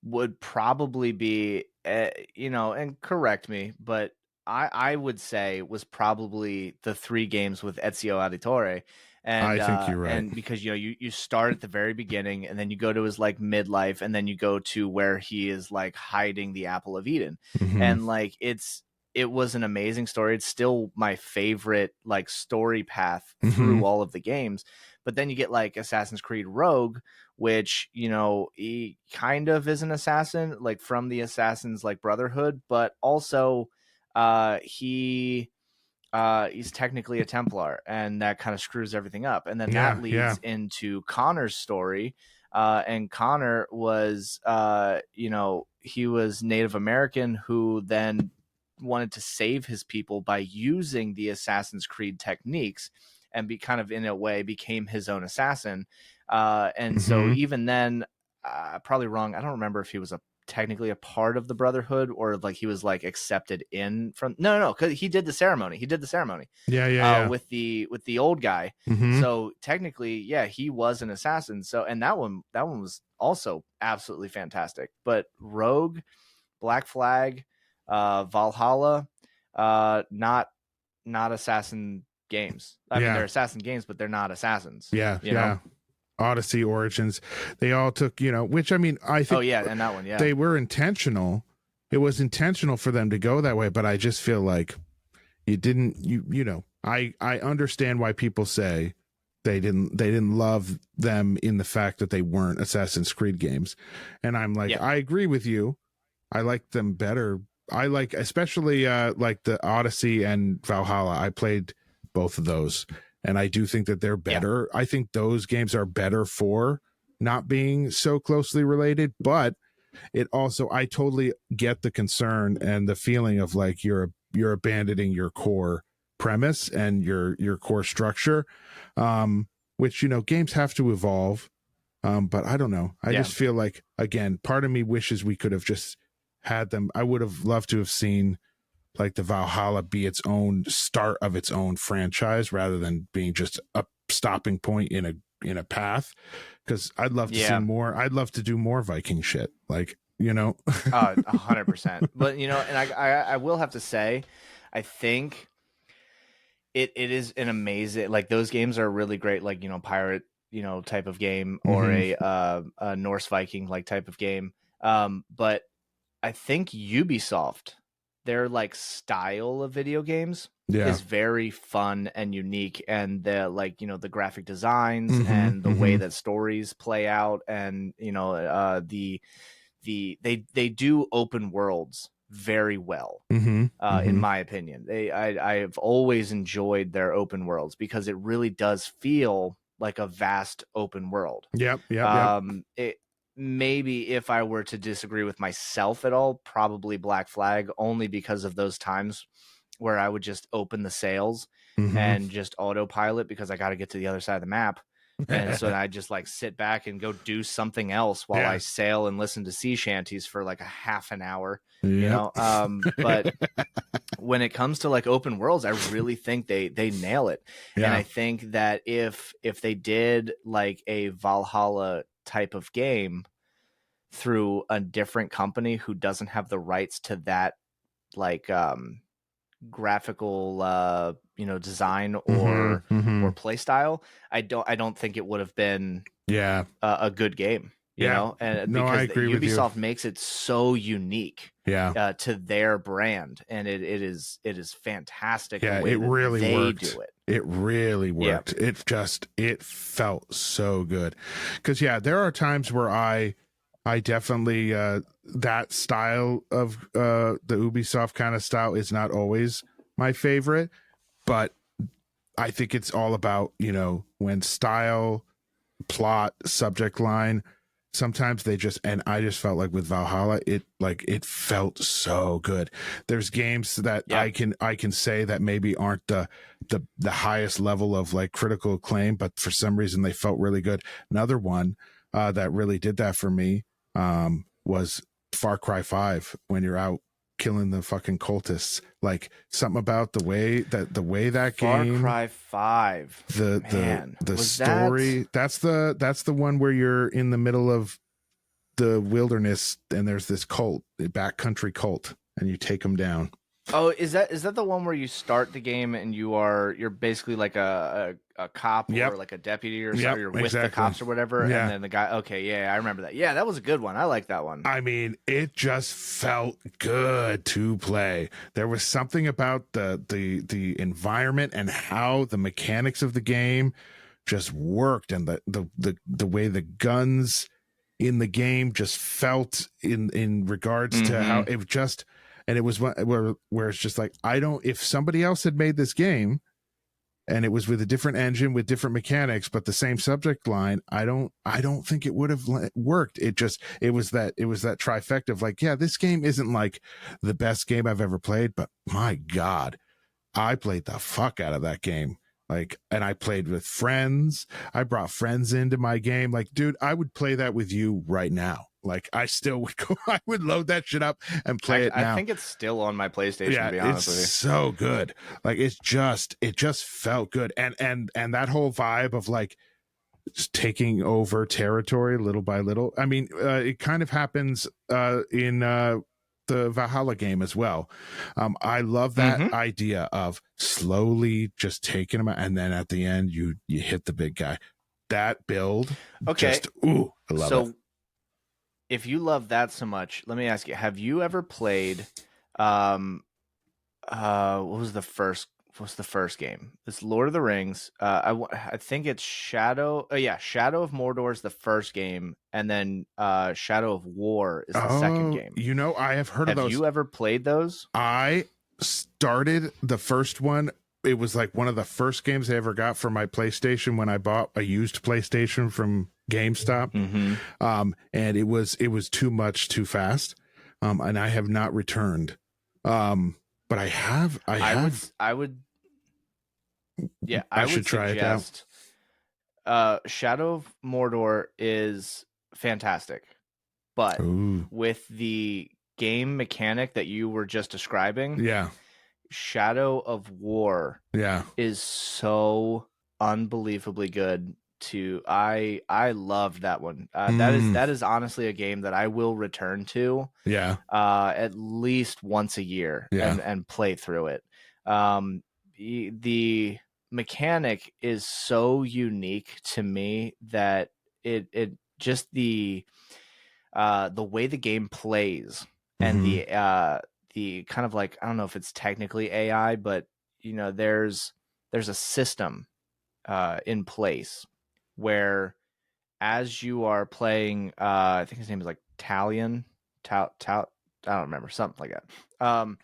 S1: would probably be, and correct me, but I would say was probably the 3 games with Ezio Auditore. And
S2: I think you're right.
S1: And because you start at the very beginning, and then you go to his like midlife, and then you go to where he is like hiding the Apple of Eden, and like it was an amazing story. It's still my favorite like story path through all of the games. But then you get like Assassin's Creed Rogue, which, he kind of is an assassin, like from the Assassins like Brotherhood, but also he's technically a Templar, and that kind of screws everything up. And then that leads into Connor's story. And Connor was, he was Native American who then wanted to save his people by using the Assassin's Creed techniques, and be kind of in a way became his own assassin. And so even then, probably wrong, I don't remember if he was technically a part of the Brotherhood, or like he was like accepted in from no, because he did the ceremony. With the old guy. So technically, he was an assassin. So, and that one was also absolutely fantastic. But Rogue, Black Flag, Valhalla, not assassin games. I mean, they're assassin games, but they're not assassins.
S2: Yeah. Odyssey, Origins, they all took, which I mean, I
S1: Oh
S2: think
S1: yeah, and that one, yeah.
S2: they were intentional. It was intentional for them to go that way, but I just feel like you didn't, I understand why people say they didn't love them in the fact that they weren't Assassin's Creed games. And I'm like,
S1: Yeah.
S2: I agree with you. I like them better. I like, especially like the Odyssey and Valhalla. I played both of those, and I do think that they're
S1: Yeah.
S2: better. I think those games are better for not being so closely related, but it also, I totally get the concern and the feeling of like you're abandoning your core premise and your core structure, which games have to evolve. But I don't know. I
S1: Yeah.
S2: just feel like, again, part of me wishes we could have just had them. I would have loved to have seen like the Valhalla be its own start of its own franchise rather than being just a stopping point in a path. Because I'd love to see
S1: Yeah.
S2: more. I'd love to do more Viking shit. Like,
S1: 100%. But and I will have to say, I think it is an amazing, like, those games are really great, like, pirate, type of game, or a Norse Viking like type of game. But I think Ubisoft, their like style of video games
S2: yeah.
S1: is very fun and unique, and the, like, the graphic designs and the way that stories play out, and they do open worlds very well. In my opinion, I've always enjoyed their open worlds because it really does feel like a vast open world.
S2: Yep.
S1: It, maybe if I were to disagree with myself at all, probably Black Flag, only because of those times where I would just open the sails and just autopilot because I got to get to the other side of the map. And so I just like sit back and go do something else while I sail and listen to sea shanties for like a half an hour, but when it comes to like open worlds, I really think they nail it. And I think that if they did like a Valhalla type of game through a different company who doesn't have the rights to that, like, graphical design or play style, I don't think it would have been a good game, and
S2: no,
S1: because
S2: I agree
S1: Ubisoft
S2: with you.
S1: makes it so unique to their brand, and it is fantastic.
S2: Yeah,
S1: the way
S2: it really
S1: they
S2: worked.
S1: do it.
S2: It really worked. It felt so good, because there are times where I definitely that style of the Ubisoft kind of style is not always my favorite, but I think it's all about when style, plot, subject line, sometimes they just, and I just felt like with Valhalla it felt so good. There's games that I can say that maybe aren't the highest level of like critical acclaim, but for some reason they felt really good. Another one that really did that for me was Far Cry 5, when you're out killing the fucking cultists. Like, something about the way that
S1: Far
S2: game,
S1: Cry 5,
S2: the story, that's the one where you're in the middle of the wilderness and there's this cult, a backcountry cult, and you take them down.
S1: Oh, is that the one where you start the game and you're basically like a cop or like a deputy or something, you're with the cops or whatever, and then the guy, I remember that. Yeah, that was a good one. I like that one.
S2: I mean, it just felt good to play. There was something about the environment and how the mechanics of the game just worked, and the way the guns in the game just felt in regards to how it just. And it was where it's just like, if somebody else had made this game and it was with a different engine with different mechanics but the same subject line, I don't think it would have worked. It was that trifecta of like, this game isn't like the best game I've ever played, but my God, I played the fuck out of that game. Like, and I played with friends. I brought friends into my game. Like, dude, I would play that with you right now. Like, I still would go, I would load that shit up and play it now.
S1: I think it's still on my PlayStation, to be honest with you.
S2: It's so good. Like, it just felt good. And that whole vibe of like just taking over territory little by little. I mean, it kind of happens in the Valhalla game as well. I love that idea of slowly just taking them out, and then at the end you hit the big guy. that build,
S1: Okay,
S2: just ooh, I love it.
S1: so if you love that so much, let me ask you: have you ever played? Um, what was the first? What's the first game? It's Lord of the Rings. I think it's Shadow. Oh yeah, Shadow of Mordor is the first game, and then Shadow of War is the second
S2: Oh,
S1: game.
S2: you know, I have heard of
S1: Have
S2: those.
S1: you ever played those?
S2: I started the first one. It was like one of the first games I ever got for my PlayStation when I bought a used PlayStation from GameStop.
S1: Mm-hmm.
S2: And it was too much too fast. And I have not returned. But
S1: I would, yeah,
S2: I
S1: I would
S2: should try it out.
S1: suggest. Shadow of Mordor is fantastic, but
S2: Ooh.
S1: with the game mechanic that you were just describing,
S2: Yeah.
S1: Shadow of War
S2: Yeah.
S1: is so unbelievably good. I loved that one. That is honestly a game that I will return to
S2: Yeah.
S1: at least once a year
S2: Yeah.
S1: and play through it. The mechanic is so unique to me that it just the way the game plays and
S2: Mm-hmm.
S1: the kind of like, I don't know if it's technically AI, but there's a system in place where as you are playing, I think his name is like Talion, I don't remember, something like that. But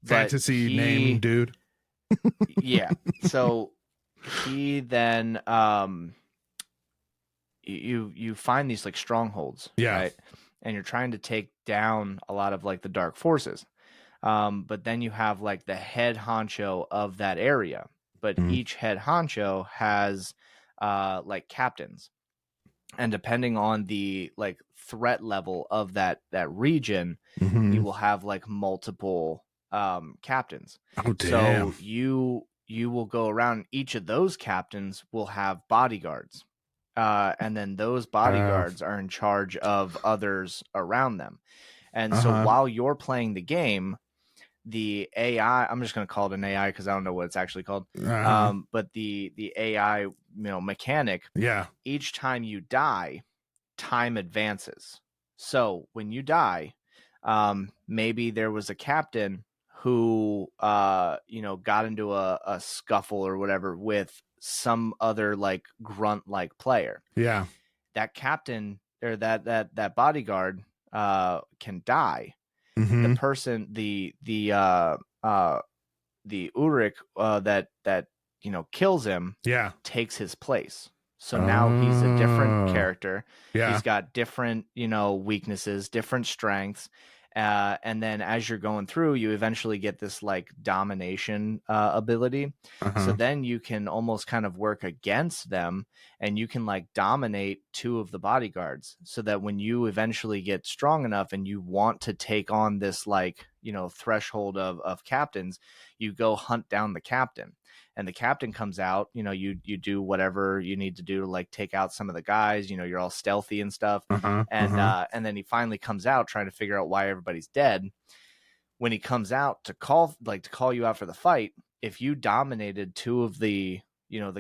S2: Fantasy name, dude.
S1: yeah, so he then you find these like strongholds,
S2: Yeah.
S1: right? And you're trying to take down a lot of like the dark forces. But then you have like the head honcho of that area. But
S2: Mm-hmm.
S1: each head honcho has like captains. And depending on the like threat level of that region, you
S2: Mm-hmm.
S1: will have like multiple captains.
S2: Oh
S1: So
S2: damn.
S1: you will go around. Each of those captains will have bodyguards, and then those
S2: Uh
S1: bodyguards are in charge of others around them. And so
S2: uh-huh.
S1: while you're playing the game, the AI, I'm just going to call it an AI because I don't know what it's actually called.
S2: Uh-huh.
S1: But the AI, mechanic,
S2: Yeah.
S1: each time you die, time advances. So when you die, maybe there was a captain who got into a scuffle or whatever with some other like grunt like player.
S2: Yeah.
S1: That captain or that bodyguard can die. The
S2: Mm-hmm.
S1: person, the Ulrich that kills him,
S2: Yeah.
S1: takes his place. So now he's a different
S2: Oh.
S1: character.
S2: Yeah.
S1: He's got different weaknesses, different strengths. And then as you're going through, you eventually get this like domination ability. So
S2: Uh-huh.
S1: then you can almost kind of work against them, and you can like dominate two of the bodyguards, so that when you eventually get strong enough and you want to take on this like threshold of captains, you go hunt down the captain. And the captain comes out, you do whatever you need to do to like take out some of the guys, you're all stealthy and stuff.
S2: Uh-huh.
S1: and
S2: Uh-huh.
S1: uh and then he finally comes out trying to figure out why everybody's dead. When he comes out to call you out for the fight, if you dominated two of the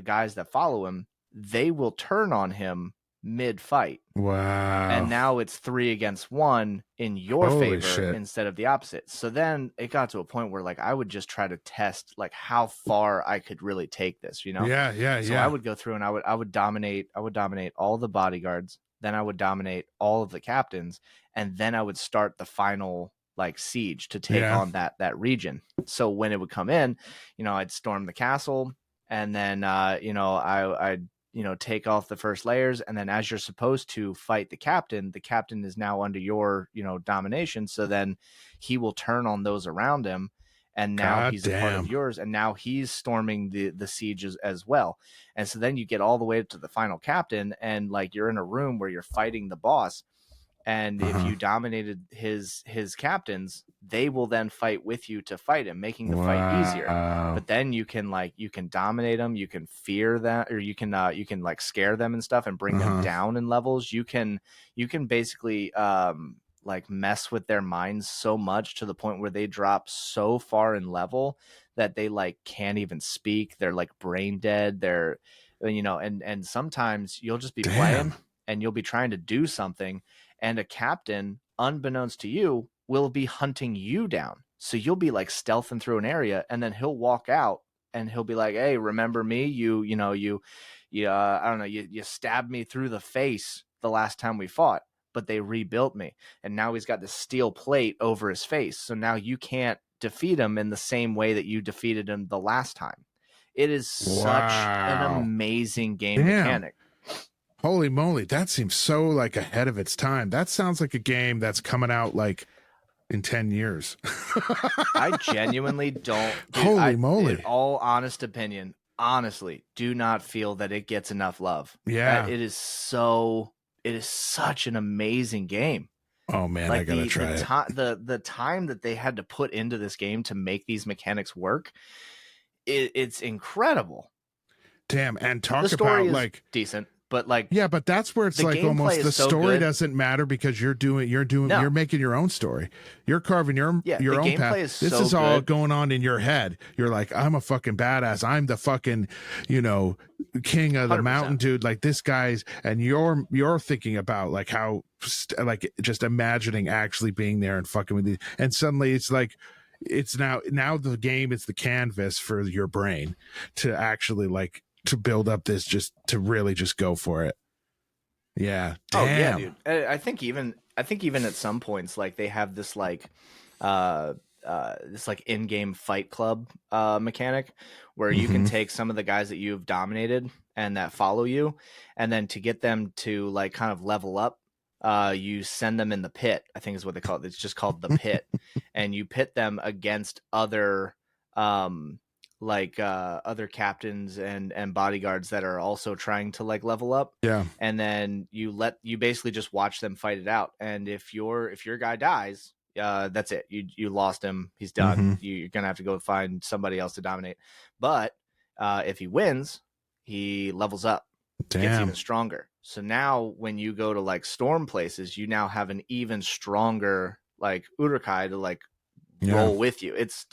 S1: guys that follow him, they will turn on him mid fight, and
S2: Wow.
S1: now it's 3 against 1 in your
S2: Holy
S1: favor
S2: shit.
S1: instead of the opposite. So then it got to a point where like I would just try to test like how far I could really take this.
S2: Yeah, yeah,
S1: So I
S2: yeah.
S1: would go through and I would dominate all the bodyguards, then I would dominate all of the captains, and then I would start the final like siege to take
S2: Yeah.
S1: on that region. So when it would come in, I'd storm the castle, and then I'd take off the first layers, and then as you're supposed to fight the captain is now under your domination. So then he will turn on those around him, and now
S2: God
S1: he's a part of
S2: damn.
S1: yours, and now he's storming the siege as well. And so then you get all the way to the final captain, and like you're in a room where you're fighting the boss, and if
S2: Uh-huh.
S1: you dominated his captains, they will then fight with you to fight him, making the fight easier.
S2: Wow.
S1: But then you can dominate them, you can fear them, or you can like scare them and stuff and bring them
S2: Uh-huh.
S1: down in levels. You can basically like mess with their minds so much to the point where they drop so far in level that they like can't even speak. They're like brain dead. and sometimes you'll just be
S2: Damn.
S1: playing and you'll be trying to do something, and a captain, unbeknownst to you, will be hunting you down. So you'll be like stealthing through an area, and then he'll walk out and he'll be like, "Hey, remember me? I don't know, you stabbed me through the face the last time we fought, but they rebuilt me, and now he's got this steel plate over his face. So now you can't defeat him in the same way that you defeated him the last time." It is such an
S2: Wow.
S1: amazing game
S2: Damn.
S1: mechanic.
S2: Holy moly, that seems so like ahead of its time. That sounds like a game that's coming out like in 10 years.
S1: I genuinely don't. Dude,
S2: Holy moly.
S1: In all honest opinion, honestly, do not feel that it gets enough love.
S2: Yeah.
S1: It is such an amazing game.
S2: Oh man,
S1: Like
S2: I gotta try it.
S1: the time that they had to put into this game to make these mechanics work, it's incredible.
S2: Damn, and talk
S1: The story
S2: about
S1: is
S2: like
S1: decent, but like,
S2: yeah, but that's where it's
S1: the
S2: like almost
S1: gameplay
S2: the
S1: is so
S2: story
S1: good.
S2: doesn't matter because you're
S1: No.
S2: making your own story. You're carving your
S1: Yeah,
S2: own
S1: the
S2: path.
S1: gameplay is
S2: This
S1: so
S2: is all
S1: good.
S2: going on in your head. You're like, I'm a fucking badass. I'm the fucking, king of the
S1: 100%.
S2: mountain, dude. Like this guy's, and you're thinking about like how like just imagining actually being there and fucking with you. And suddenly it's like it's now the game is the canvas for your brain to actually like to build up this, just to really just go for it. Yeah. Damn.
S1: Oh yeah, dude. I think even at some points, like, they have this like this like in-game fight club mechanic where you can take some of the guys that you've dominated and that follow you, and then to get them to like kind of level up, you send them in the pit, I think is what they call it. It's just called the pit. And you pit them against other other captains and bodyguards that are also trying to like level up.
S2: Yeah.
S1: And then you basically just watch them fight it out. And if your guy dies, that's it. You lost him. He's done. You're gonna have to go find somebody else to dominate. But if he wins, he levels up, gets even stronger. So now when you go to like storm places, you now have an even stronger like Urukai to like roll with you. It's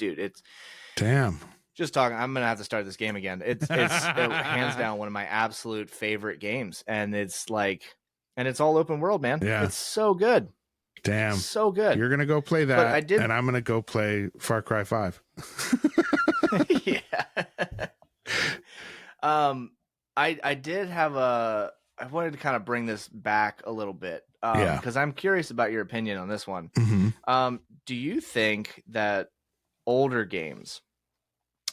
S2: damn.
S1: Just talking, I'm gonna have to start this game again. It's hands down one of my absolute favorite games, and it's all open world, man.
S2: Yeah,
S1: it's so good.
S2: Damn,
S1: so good.
S2: You're gonna go play that, and I'm gonna go play Far Cry 5.
S1: Yeah. I did have I wanted to kind of bring this back a little bit, because I'm curious about your opinion on this one. Do you think that older games,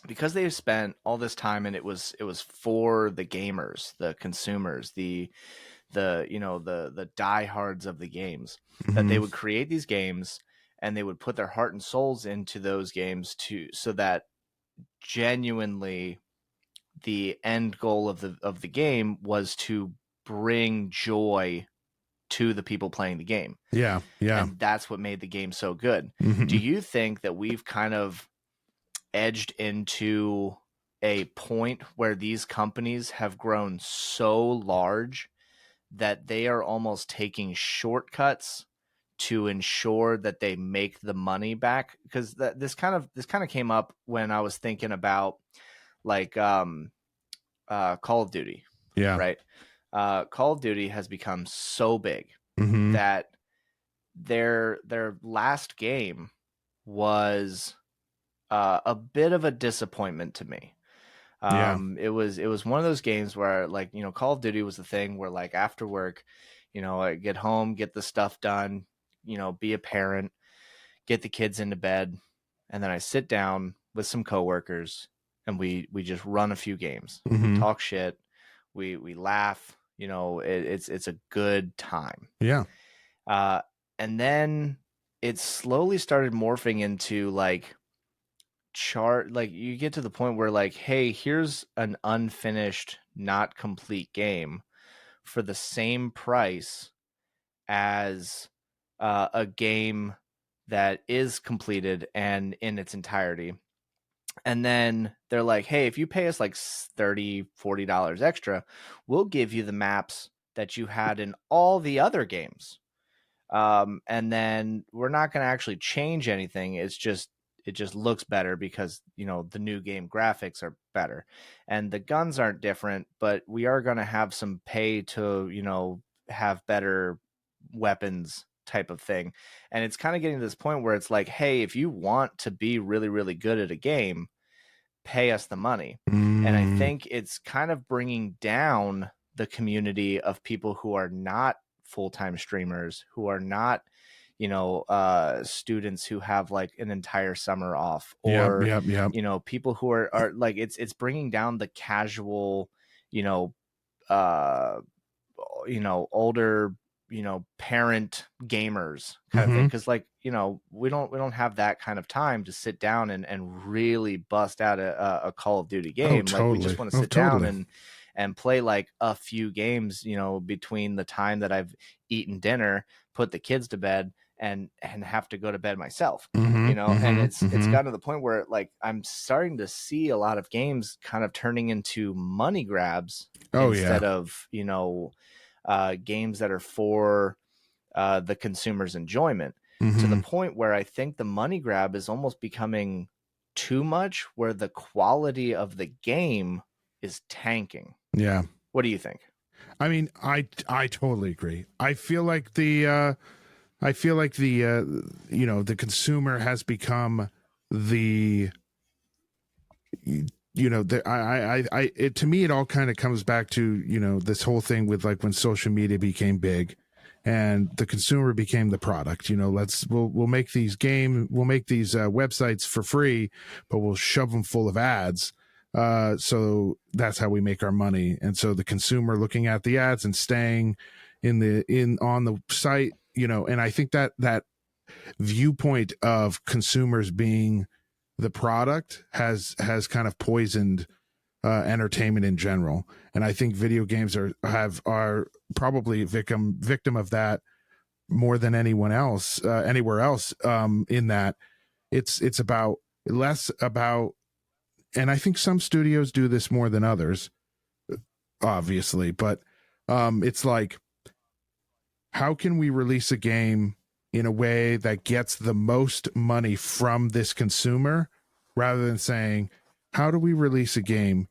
S1: because they've spent all this time and it was for the gamers, the consumers, the diehards of the games, that they would create these games and they would put their heart and souls into those games so that genuinely the end goal of the game was to bring joy to the people playing the game.
S2: Yeah.
S1: And that's what made the game so good. Do you think that we've kind of edged into a point where these companies have grown so large that they are almost taking shortcuts to ensure that they make the money back? Because this kind of came up when I was thinking about like Call of Duty.
S2: Yeah.
S1: Right. Call of Duty has become so big that their last game was a bit of a disappointment to me. It was one of those games where, like, Call of Duty was the thing where, like, after work, I get home, get the stuff done, be a parent, get the kids into bed, and then I sit down with some coworkers and we just run a few games, talk shit, we laugh, it's a good time.
S2: Yeah.
S1: And then it slowly started morphing into like you get to the point where, like, hey, here's an unfinished, not complete game for the same price as a game that is completed and in its entirety. And then they're like, hey, if you pay us like $30-$40 extra, we'll give you the maps that you had in all the other games. And then we're not going to actually change anything. It's just it just looks better because, you know, the new game graphics are better and the guns aren't different, but we are going to have some pay to, you know, have better weapons type of thing. And it's kind of getting to this point where it's like, hey, if you want to be really, really good at a game, pay us the money. And I think it's kind of bringing down the community of people who are not full-time streamers, who are not, you know, students who have like an entire summer off, or
S2: Yep.
S1: you know, people who are like, it's bringing down the casual, you know, uh you know, older, you know, parent gamers kind of thing, because like, you know, we don't have that kind of time to sit down and really bust out a Call of Duty game. Like we just want to sit down and play like a few games, you know, between the time that I've eaten dinner, put the kids to bed, and have to go to bed myself, you know. And it's gotten to the point where like I'm starting to see a lot of games kind of turning into money grabs instead of, you know, games that are for the consumer's enjoyment, to the point where I think the money grab is almost becoming too much, where the quality of the game is tanking.
S2: Yeah.
S1: What do you think?
S2: I mean, I totally agree. I feel like the you know, the consumer has become the, you know, it, to me, it all kind of comes back to, you know, this whole thing with like when social media became big and the consumer became the product. You know, we'll make these websites for free, but we'll shove them full of ads. So that's how we make our money. And so the consumer looking at the ads and staying on the site, you know, and I think that viewpoint of consumers being the product has kind of poisoned entertainment in general. And I think video games are probably victim of that more than anyone else, anywhere else, in that it's about less about, and I think some studios do this more than others, obviously, but it's like, how can we release a game in a way that gets the most money from this consumer, rather than saying, how do we release a game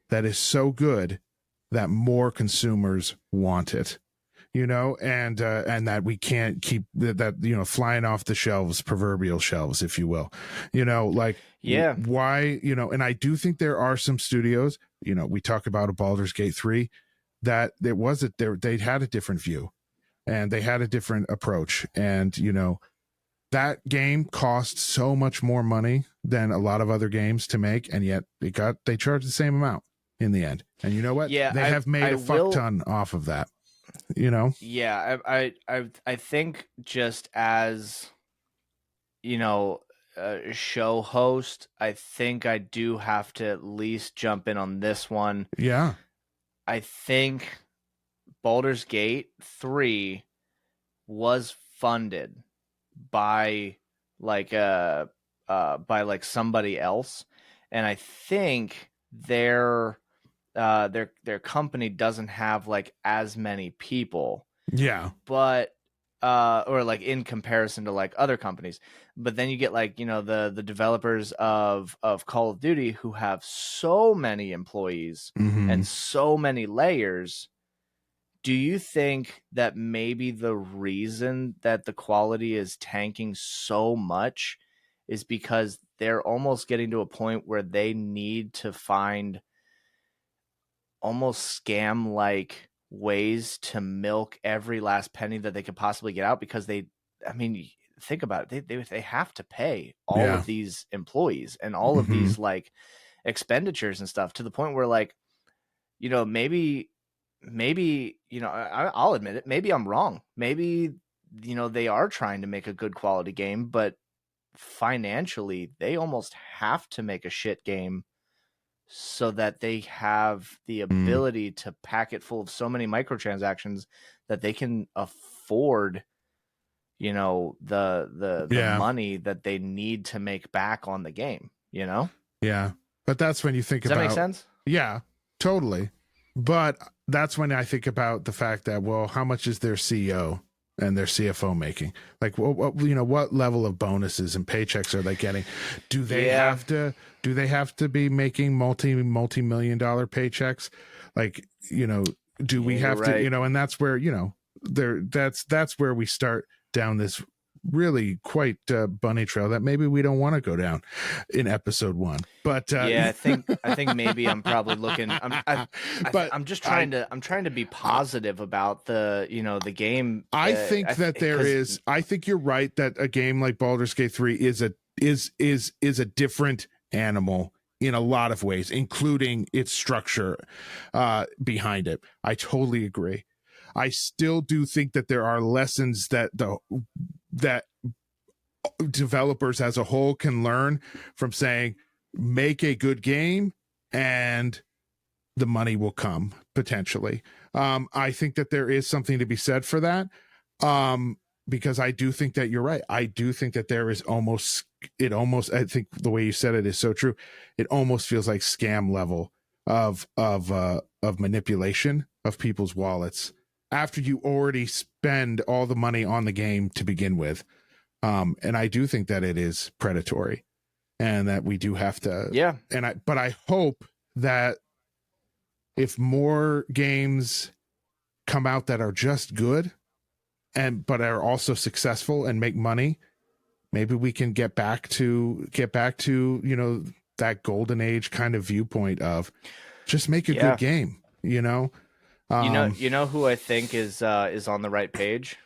S2: that is so good that more consumers want it, you know, and that we can't keep that, you know, flying off the shelves, proverbial shelves, if you will, you know, like,
S1: Yeah.
S2: why, you know. And I do think there are some studios, you know, we talk about a Baldur's Gate 3, that they had a different view and they had a different approach. And, you know, that game cost so much more money than a lot of other games to make, and yet they charged the same amount in the end. And you know what?
S1: Yeah,
S2: they have made a fuck ton off of that, you know?
S1: Yeah, I think, just as, you know, a show host, I think I do have to at least jump in on this one.
S2: Yeah.
S1: I think Baldur's Gate 3 was funded by like somebody else, and I think their company doesn't have like as many people.
S2: Yeah.
S1: But or like in comparison to like other companies. But then you get like, you know, the developers of Call of Duty, who have so many employees and so many layers. Do you think that maybe the reason that the quality is tanking so much is because they're almost getting to a point where they need to find almost scam like ways to milk every last penny that they could possibly get out? Because I mean, think about it, they have to pay all of these employees and all of these like expenditures and stuff, to the point where, like, you know, maybe, you know, I'll admit it, maybe I'm wrong, maybe, you know, they are trying to make a good quality game, but financially they almost have to make a shit game so that they have the ability to pack it full of so many microtransactions that they can afford, you know, the money that they need to make back on the game, you know?
S2: Yeah. But that's when you think
S1: Does that make sense?
S2: Yeah, totally. But that's when I think about the fact that, well, how much is their CEO and their CFO making? Like, what level of bonuses and paychecks are they getting? Do they
S1: Yeah.
S2: have to? Do they have to be making multi-million-dollar paychecks? Like, do we
S1: Yeah, you're
S2: have to?
S1: right.
S2: And that's where that's where we start down this really quite bunny trail that maybe we don't want to go down in episode 1. But
S1: Yeah, I think maybe I'm probably looking.
S2: but
S1: I'm just trying to be positive about the game.
S2: I think that there
S1: Because
S2: is. I think you're right that a game like Baldur's Gate 3 is a different animal in a lot of ways, including its structure behind it. I totally agree. I still do think that there are lessons that developers as a whole can learn from saying, make a good game and the money will come potentially. I think that there is something to be said for that. Because I do think that you're right. I do think that there is I think the way you said it is so true. It almost feels like scam level of manipulation of people's wallets after you already spend all the money on the game to begin with. And I do think that it is predatory and that we do have to,
S1: yeah,
S2: but I hope that if more games come out that are just good but are also successful and make money, maybe we can get back to that golden age kind of viewpoint of just make a good game.
S1: You know who I think is on the right page?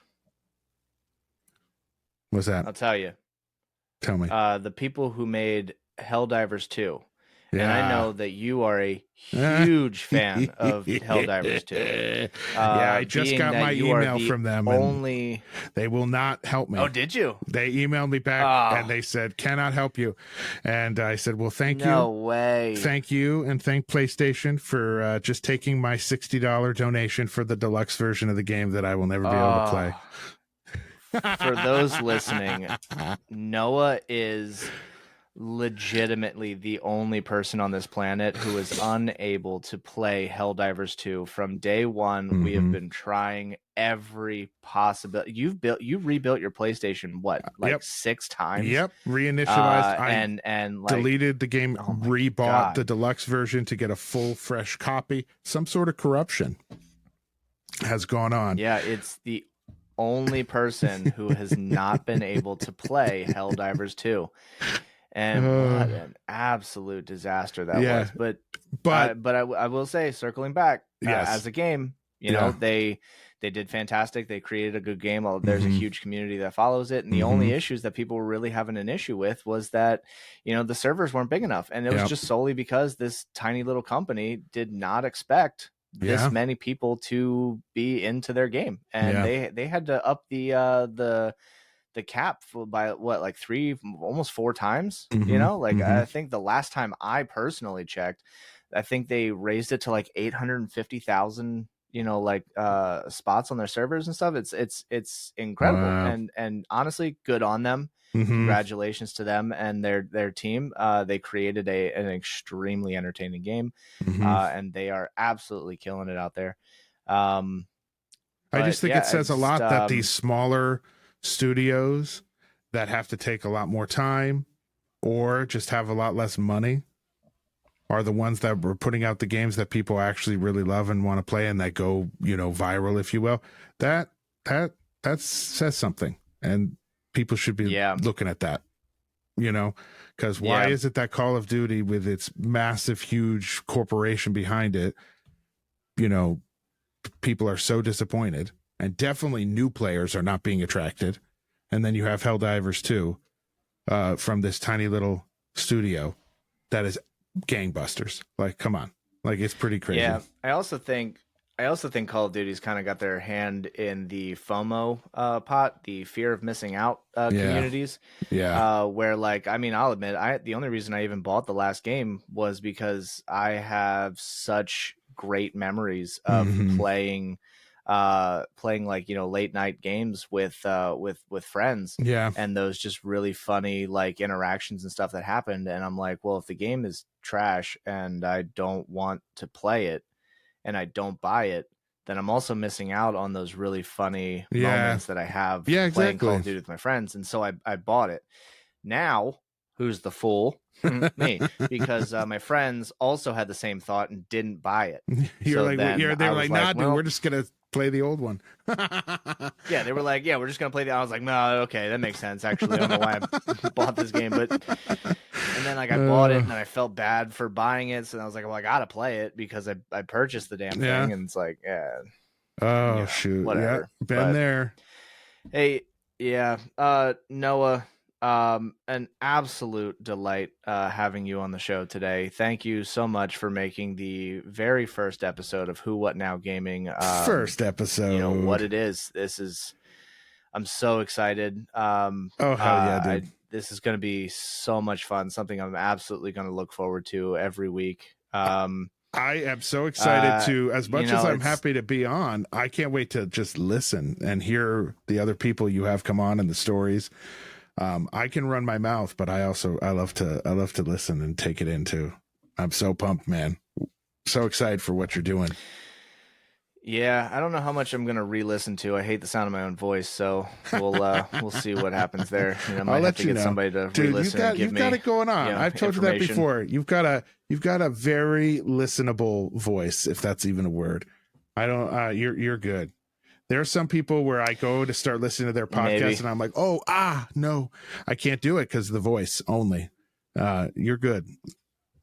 S2: What's that?
S1: I'll tell you.
S2: Tell me.
S1: The people who made Helldivers 2.
S2: Yeah.
S1: And I know that you are a huge fan of Helldivers 2.
S2: Yeah, I just got my email from them. They will not help me.
S1: Oh, did you?
S2: They emailed me back and they said, cannot help you. And I said, well, thank you.
S1: No way.
S2: Thank you. And thank PlayStation for just taking my $60 donation for the deluxe version of the game that I will never be able to play.
S1: For those listening, Noah is legitimately the only person on this planet who is unable to play Helldivers 2 from day one. Mm-hmm. We have been trying every possibility. You rebuilt your PlayStation
S2: yep.
S1: 6 times?
S2: Yep, reinitialized.
S1: And
S2: deleted the game, rebought the deluxe version to get a full fresh copy. Some sort of corruption has gone on.
S1: Yeah, it's the only person who has not been able to play Helldivers 2. And what an absolute disaster that was. But I will say, circling back, as a game, they did fantastic. They created a good game. There's a huge community that follows it. And the only issues that people were really having an issue with was that, the servers weren't big enough. And it was just solely because this tiny little company did not expect this many people to be into their game. And they had to up the cap by like 3, almost 4 times. I think the last time I personally checked, I think they raised it to like 850,000 spots on their servers and stuff. It's incredible. Wow. And honestly, good on them. Congratulations to them and their team. They created an extremely entertaining game, and they are absolutely killing it out there.
S2: I just think it says a lot that these smaller studios that have to take a lot more time or just have a lot less money are the ones that were putting out the games that people actually really love and want to play and that go, viral, if you will. That says something, and people should be looking at that, because why is it that Call of Duty, with its massive, huge corporation behind it, people are so disappointed, and definitely new players are not being attracted. And then you have Helldivers 2 from this tiny little studio that is gangbusters. Like, come on. Like, it's pretty crazy.
S1: Yeah. I also think Call of Duty's kind of got their hand in the FOMO pot, the fear of missing out communities.
S2: Yeah.
S1: Where, I'll admit, the only reason I even bought the last game was because I have such great memories of playing late night games with friends, and those just really funny interactions and stuff that happened. And I'm like, well, if the game is trash and I don't want to play it and I don't buy it, then I'm also missing out on those really funny
S2: Yeah.
S1: moments that I have
S2: Yeah,
S1: playing Call
S2: exactly.
S1: of Duty with my friends. And so I bought it. Now, who's the fool? Me, because my friends also had the same thought and didn't buy it.
S2: You're
S1: So
S2: like,
S1: then
S2: they're
S1: I
S2: like,
S1: was
S2: nah,
S1: like,
S2: dude, we're
S1: well,
S2: just gonna play the old one.
S1: yeah, they were like, yeah, we're just gonna play the. I was like, no, okay, that makes sense. Actually, I don't know why I bought this game, but and then like I bought it and then I felt bad for buying it, so I was like, well, I gotta play it because I purchased the damn
S2: Yeah.
S1: thing, and it's like, yeah,
S2: Oh shoot. Yeah,
S1: whatever.
S2: been
S1: But
S2: there.
S1: hey, yeah, Noah, an absolute delight having you on the show today. Thank you so much for making the very first episode of Who What Now Gaming.
S2: First episode.
S1: You know what it is. This is. I'm so excited.
S2: Oh hell yeah, dude.
S1: This is going to be so much fun. Something I'm absolutely going to look forward to every week.
S2: I am so excited to, as much as I'm
S1: it's
S2: happy to be on, I can't wait to just listen and hear the other people you have come on and the stories. I can run my mouth, but I love to listen and take it in too. I'm so pumped, man. So excited for what you're doing.
S1: Yeah, I don't know how much I'm gonna re-listen to. I hate the sound of my own voice, so we'll see what happens there. You know, I might
S2: I'll
S1: have
S2: let
S1: to
S2: you
S1: get
S2: know.
S1: somebody to
S2: Dude,
S1: re-listen and give
S2: you've
S1: me,
S2: got it going on.
S1: you know,
S2: I've told you that
S1: information.
S2: before. You've got a very listenable voice, if that's even a word. I don't you're good. There are some people where I go to start listening to their podcast
S1: Maybe.
S2: and I'm like, no, I can't do it because of the voice only. You're good.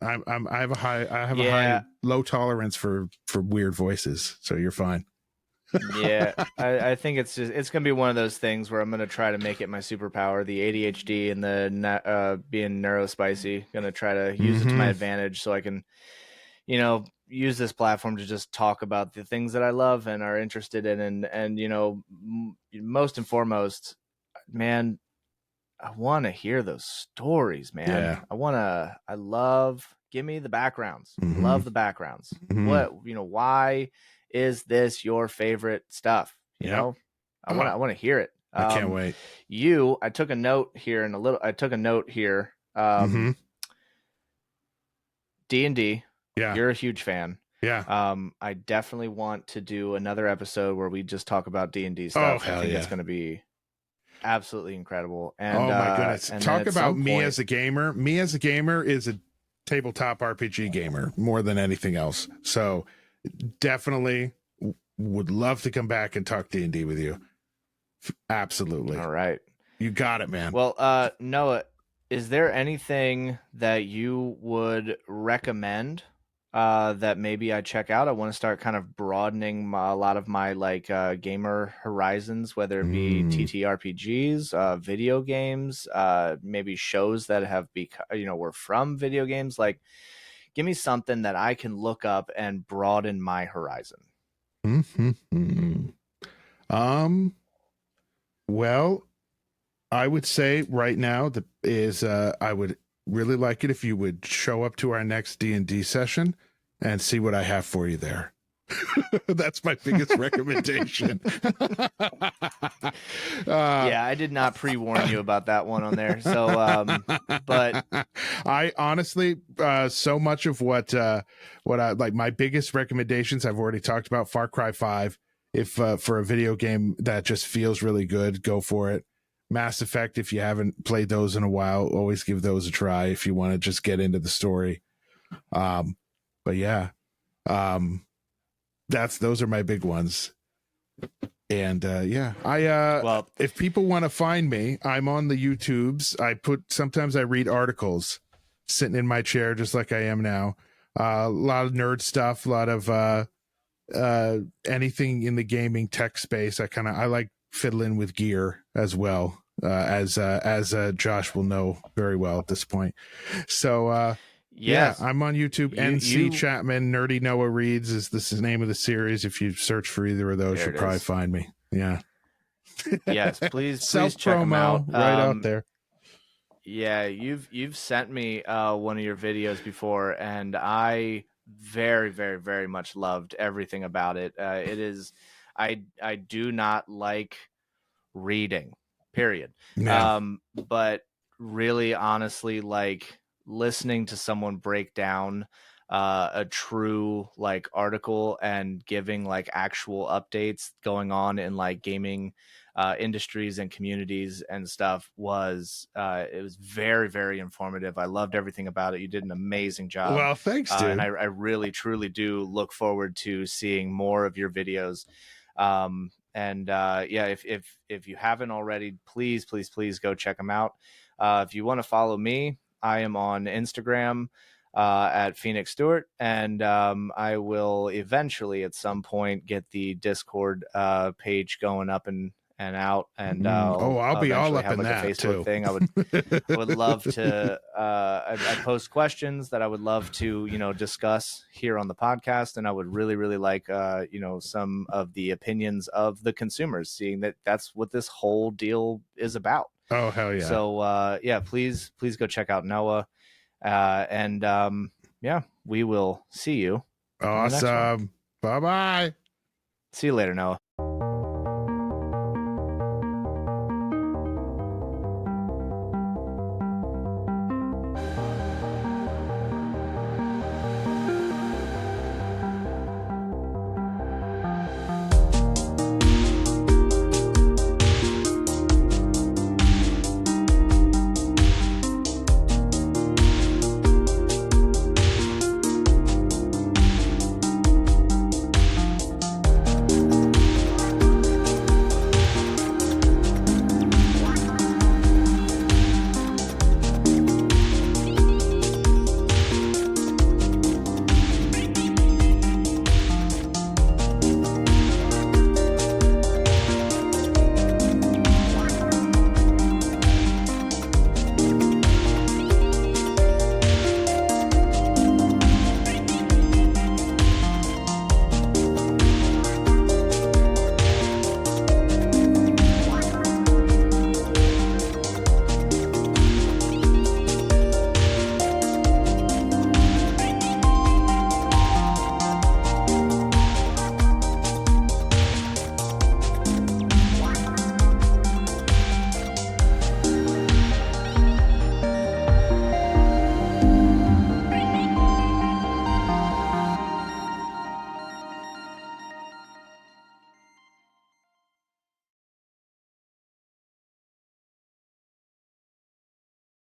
S2: I have a high low tolerance for weird voices, so you're fine.
S1: Yeah, I think it's gonna be one of those things where I'm gonna try to make it my superpower, the ADHD and the being neurospicy. Gonna try to use it to my advantage so I can, you know, use this platform to just talk about the things that I love and are interested in, and you know, most and foremost, man, I want to hear those stories, man.
S2: Yeah.
S1: Give me the backgrounds. I love the backgrounds. What, you know, why is this your favorite stuff? You know, I want to hear it.
S2: I can't wait.
S1: I took a note here D&D.
S2: Yeah.
S1: You're a huge fan.
S2: Yeah.
S1: I definitely want to do another episode where we just talk about D&D stuff.
S2: Oh, hell
S1: I think
S2: yeah.
S1: it's going to be absolutely incredible. And
S2: oh my goodness,
S1: and
S2: talk about me
S1: point,
S2: as a gamer. Me as a gamer is a tabletop RPG gamer more than anything else. So definitely would love to come back and talk D&D with you. Absolutely.
S1: All right,
S2: you got it, man.
S1: Well, Noah, is there anything that you would recommend that maybe I check out? I want to start kind of broadening a lot of my gamer horizons, whether it be TTRPGs, video games, maybe shows that have were from video games. Like, give me something that I can look up and broaden my horizon.
S2: Well, I would say right now I would really like it if you would show up to our next D&D session and see what I have for you there. That's my biggest recommendation.
S1: Yeah, I did not pre-warn you about that one on there. So, but
S2: I honestly, so much of what I like, my biggest recommendations I've already talked about. Far Cry 5. If for a video game that just feels really good, go for it. Mass Effect, if you haven't played those in a while, always give those a try if you want to just get into the story. But yeah, those are my big ones. And well, if people want to find me, I'm on the YouTubes. Sometimes I read articles sitting in my chair just like I am now. A lot of nerd stuff, a lot of anything in the gaming tech space. I like fiddling with gear as well, as Josh will know very well at this point. So yes. Yeah, I'm on YouTube. NC Chapman Nerdy Noah Reads is the name of the series. If you search for either of those, you'll probably find me. Yeah.
S1: Yes, please check them out.
S2: Right out there.
S1: Yeah, you've sent me one of your videos before, and I very, very, very much loved everything about it. It is, I do not like reading, period.
S2: Yeah.
S1: But really, honestly, like listening to someone break down a true like article and giving like actual updates going on in like gaming industries and communities and stuff was it was very, very informative. I loved everything about it. You did an amazing job.
S2: Well, thanks,
S1: And
S2: dude.
S1: I really truly do look forward to seeing more of your videos. And yeah, if you haven't already, please please please go check them out. If you want to follow me, I am on Instagram at Phoenix Stewart, and I will eventually at some point get the Discord page going up and out, and
S2: I'll
S1: I'll
S2: be all
S1: eventually
S2: up
S1: have
S2: in
S1: like a
S2: that
S1: Facebook
S2: too.
S1: thing. I would love to. I post questions that I would love to discuss here on the podcast, and I would really really like some of the opinions of the consumers, seeing that that's what this whole deal is about.
S2: Oh, hell yeah.
S1: So yeah, please go check out Noah, and yeah, we will see you on the next one.
S2: Awesome. Bye bye.
S1: See you later, Noah.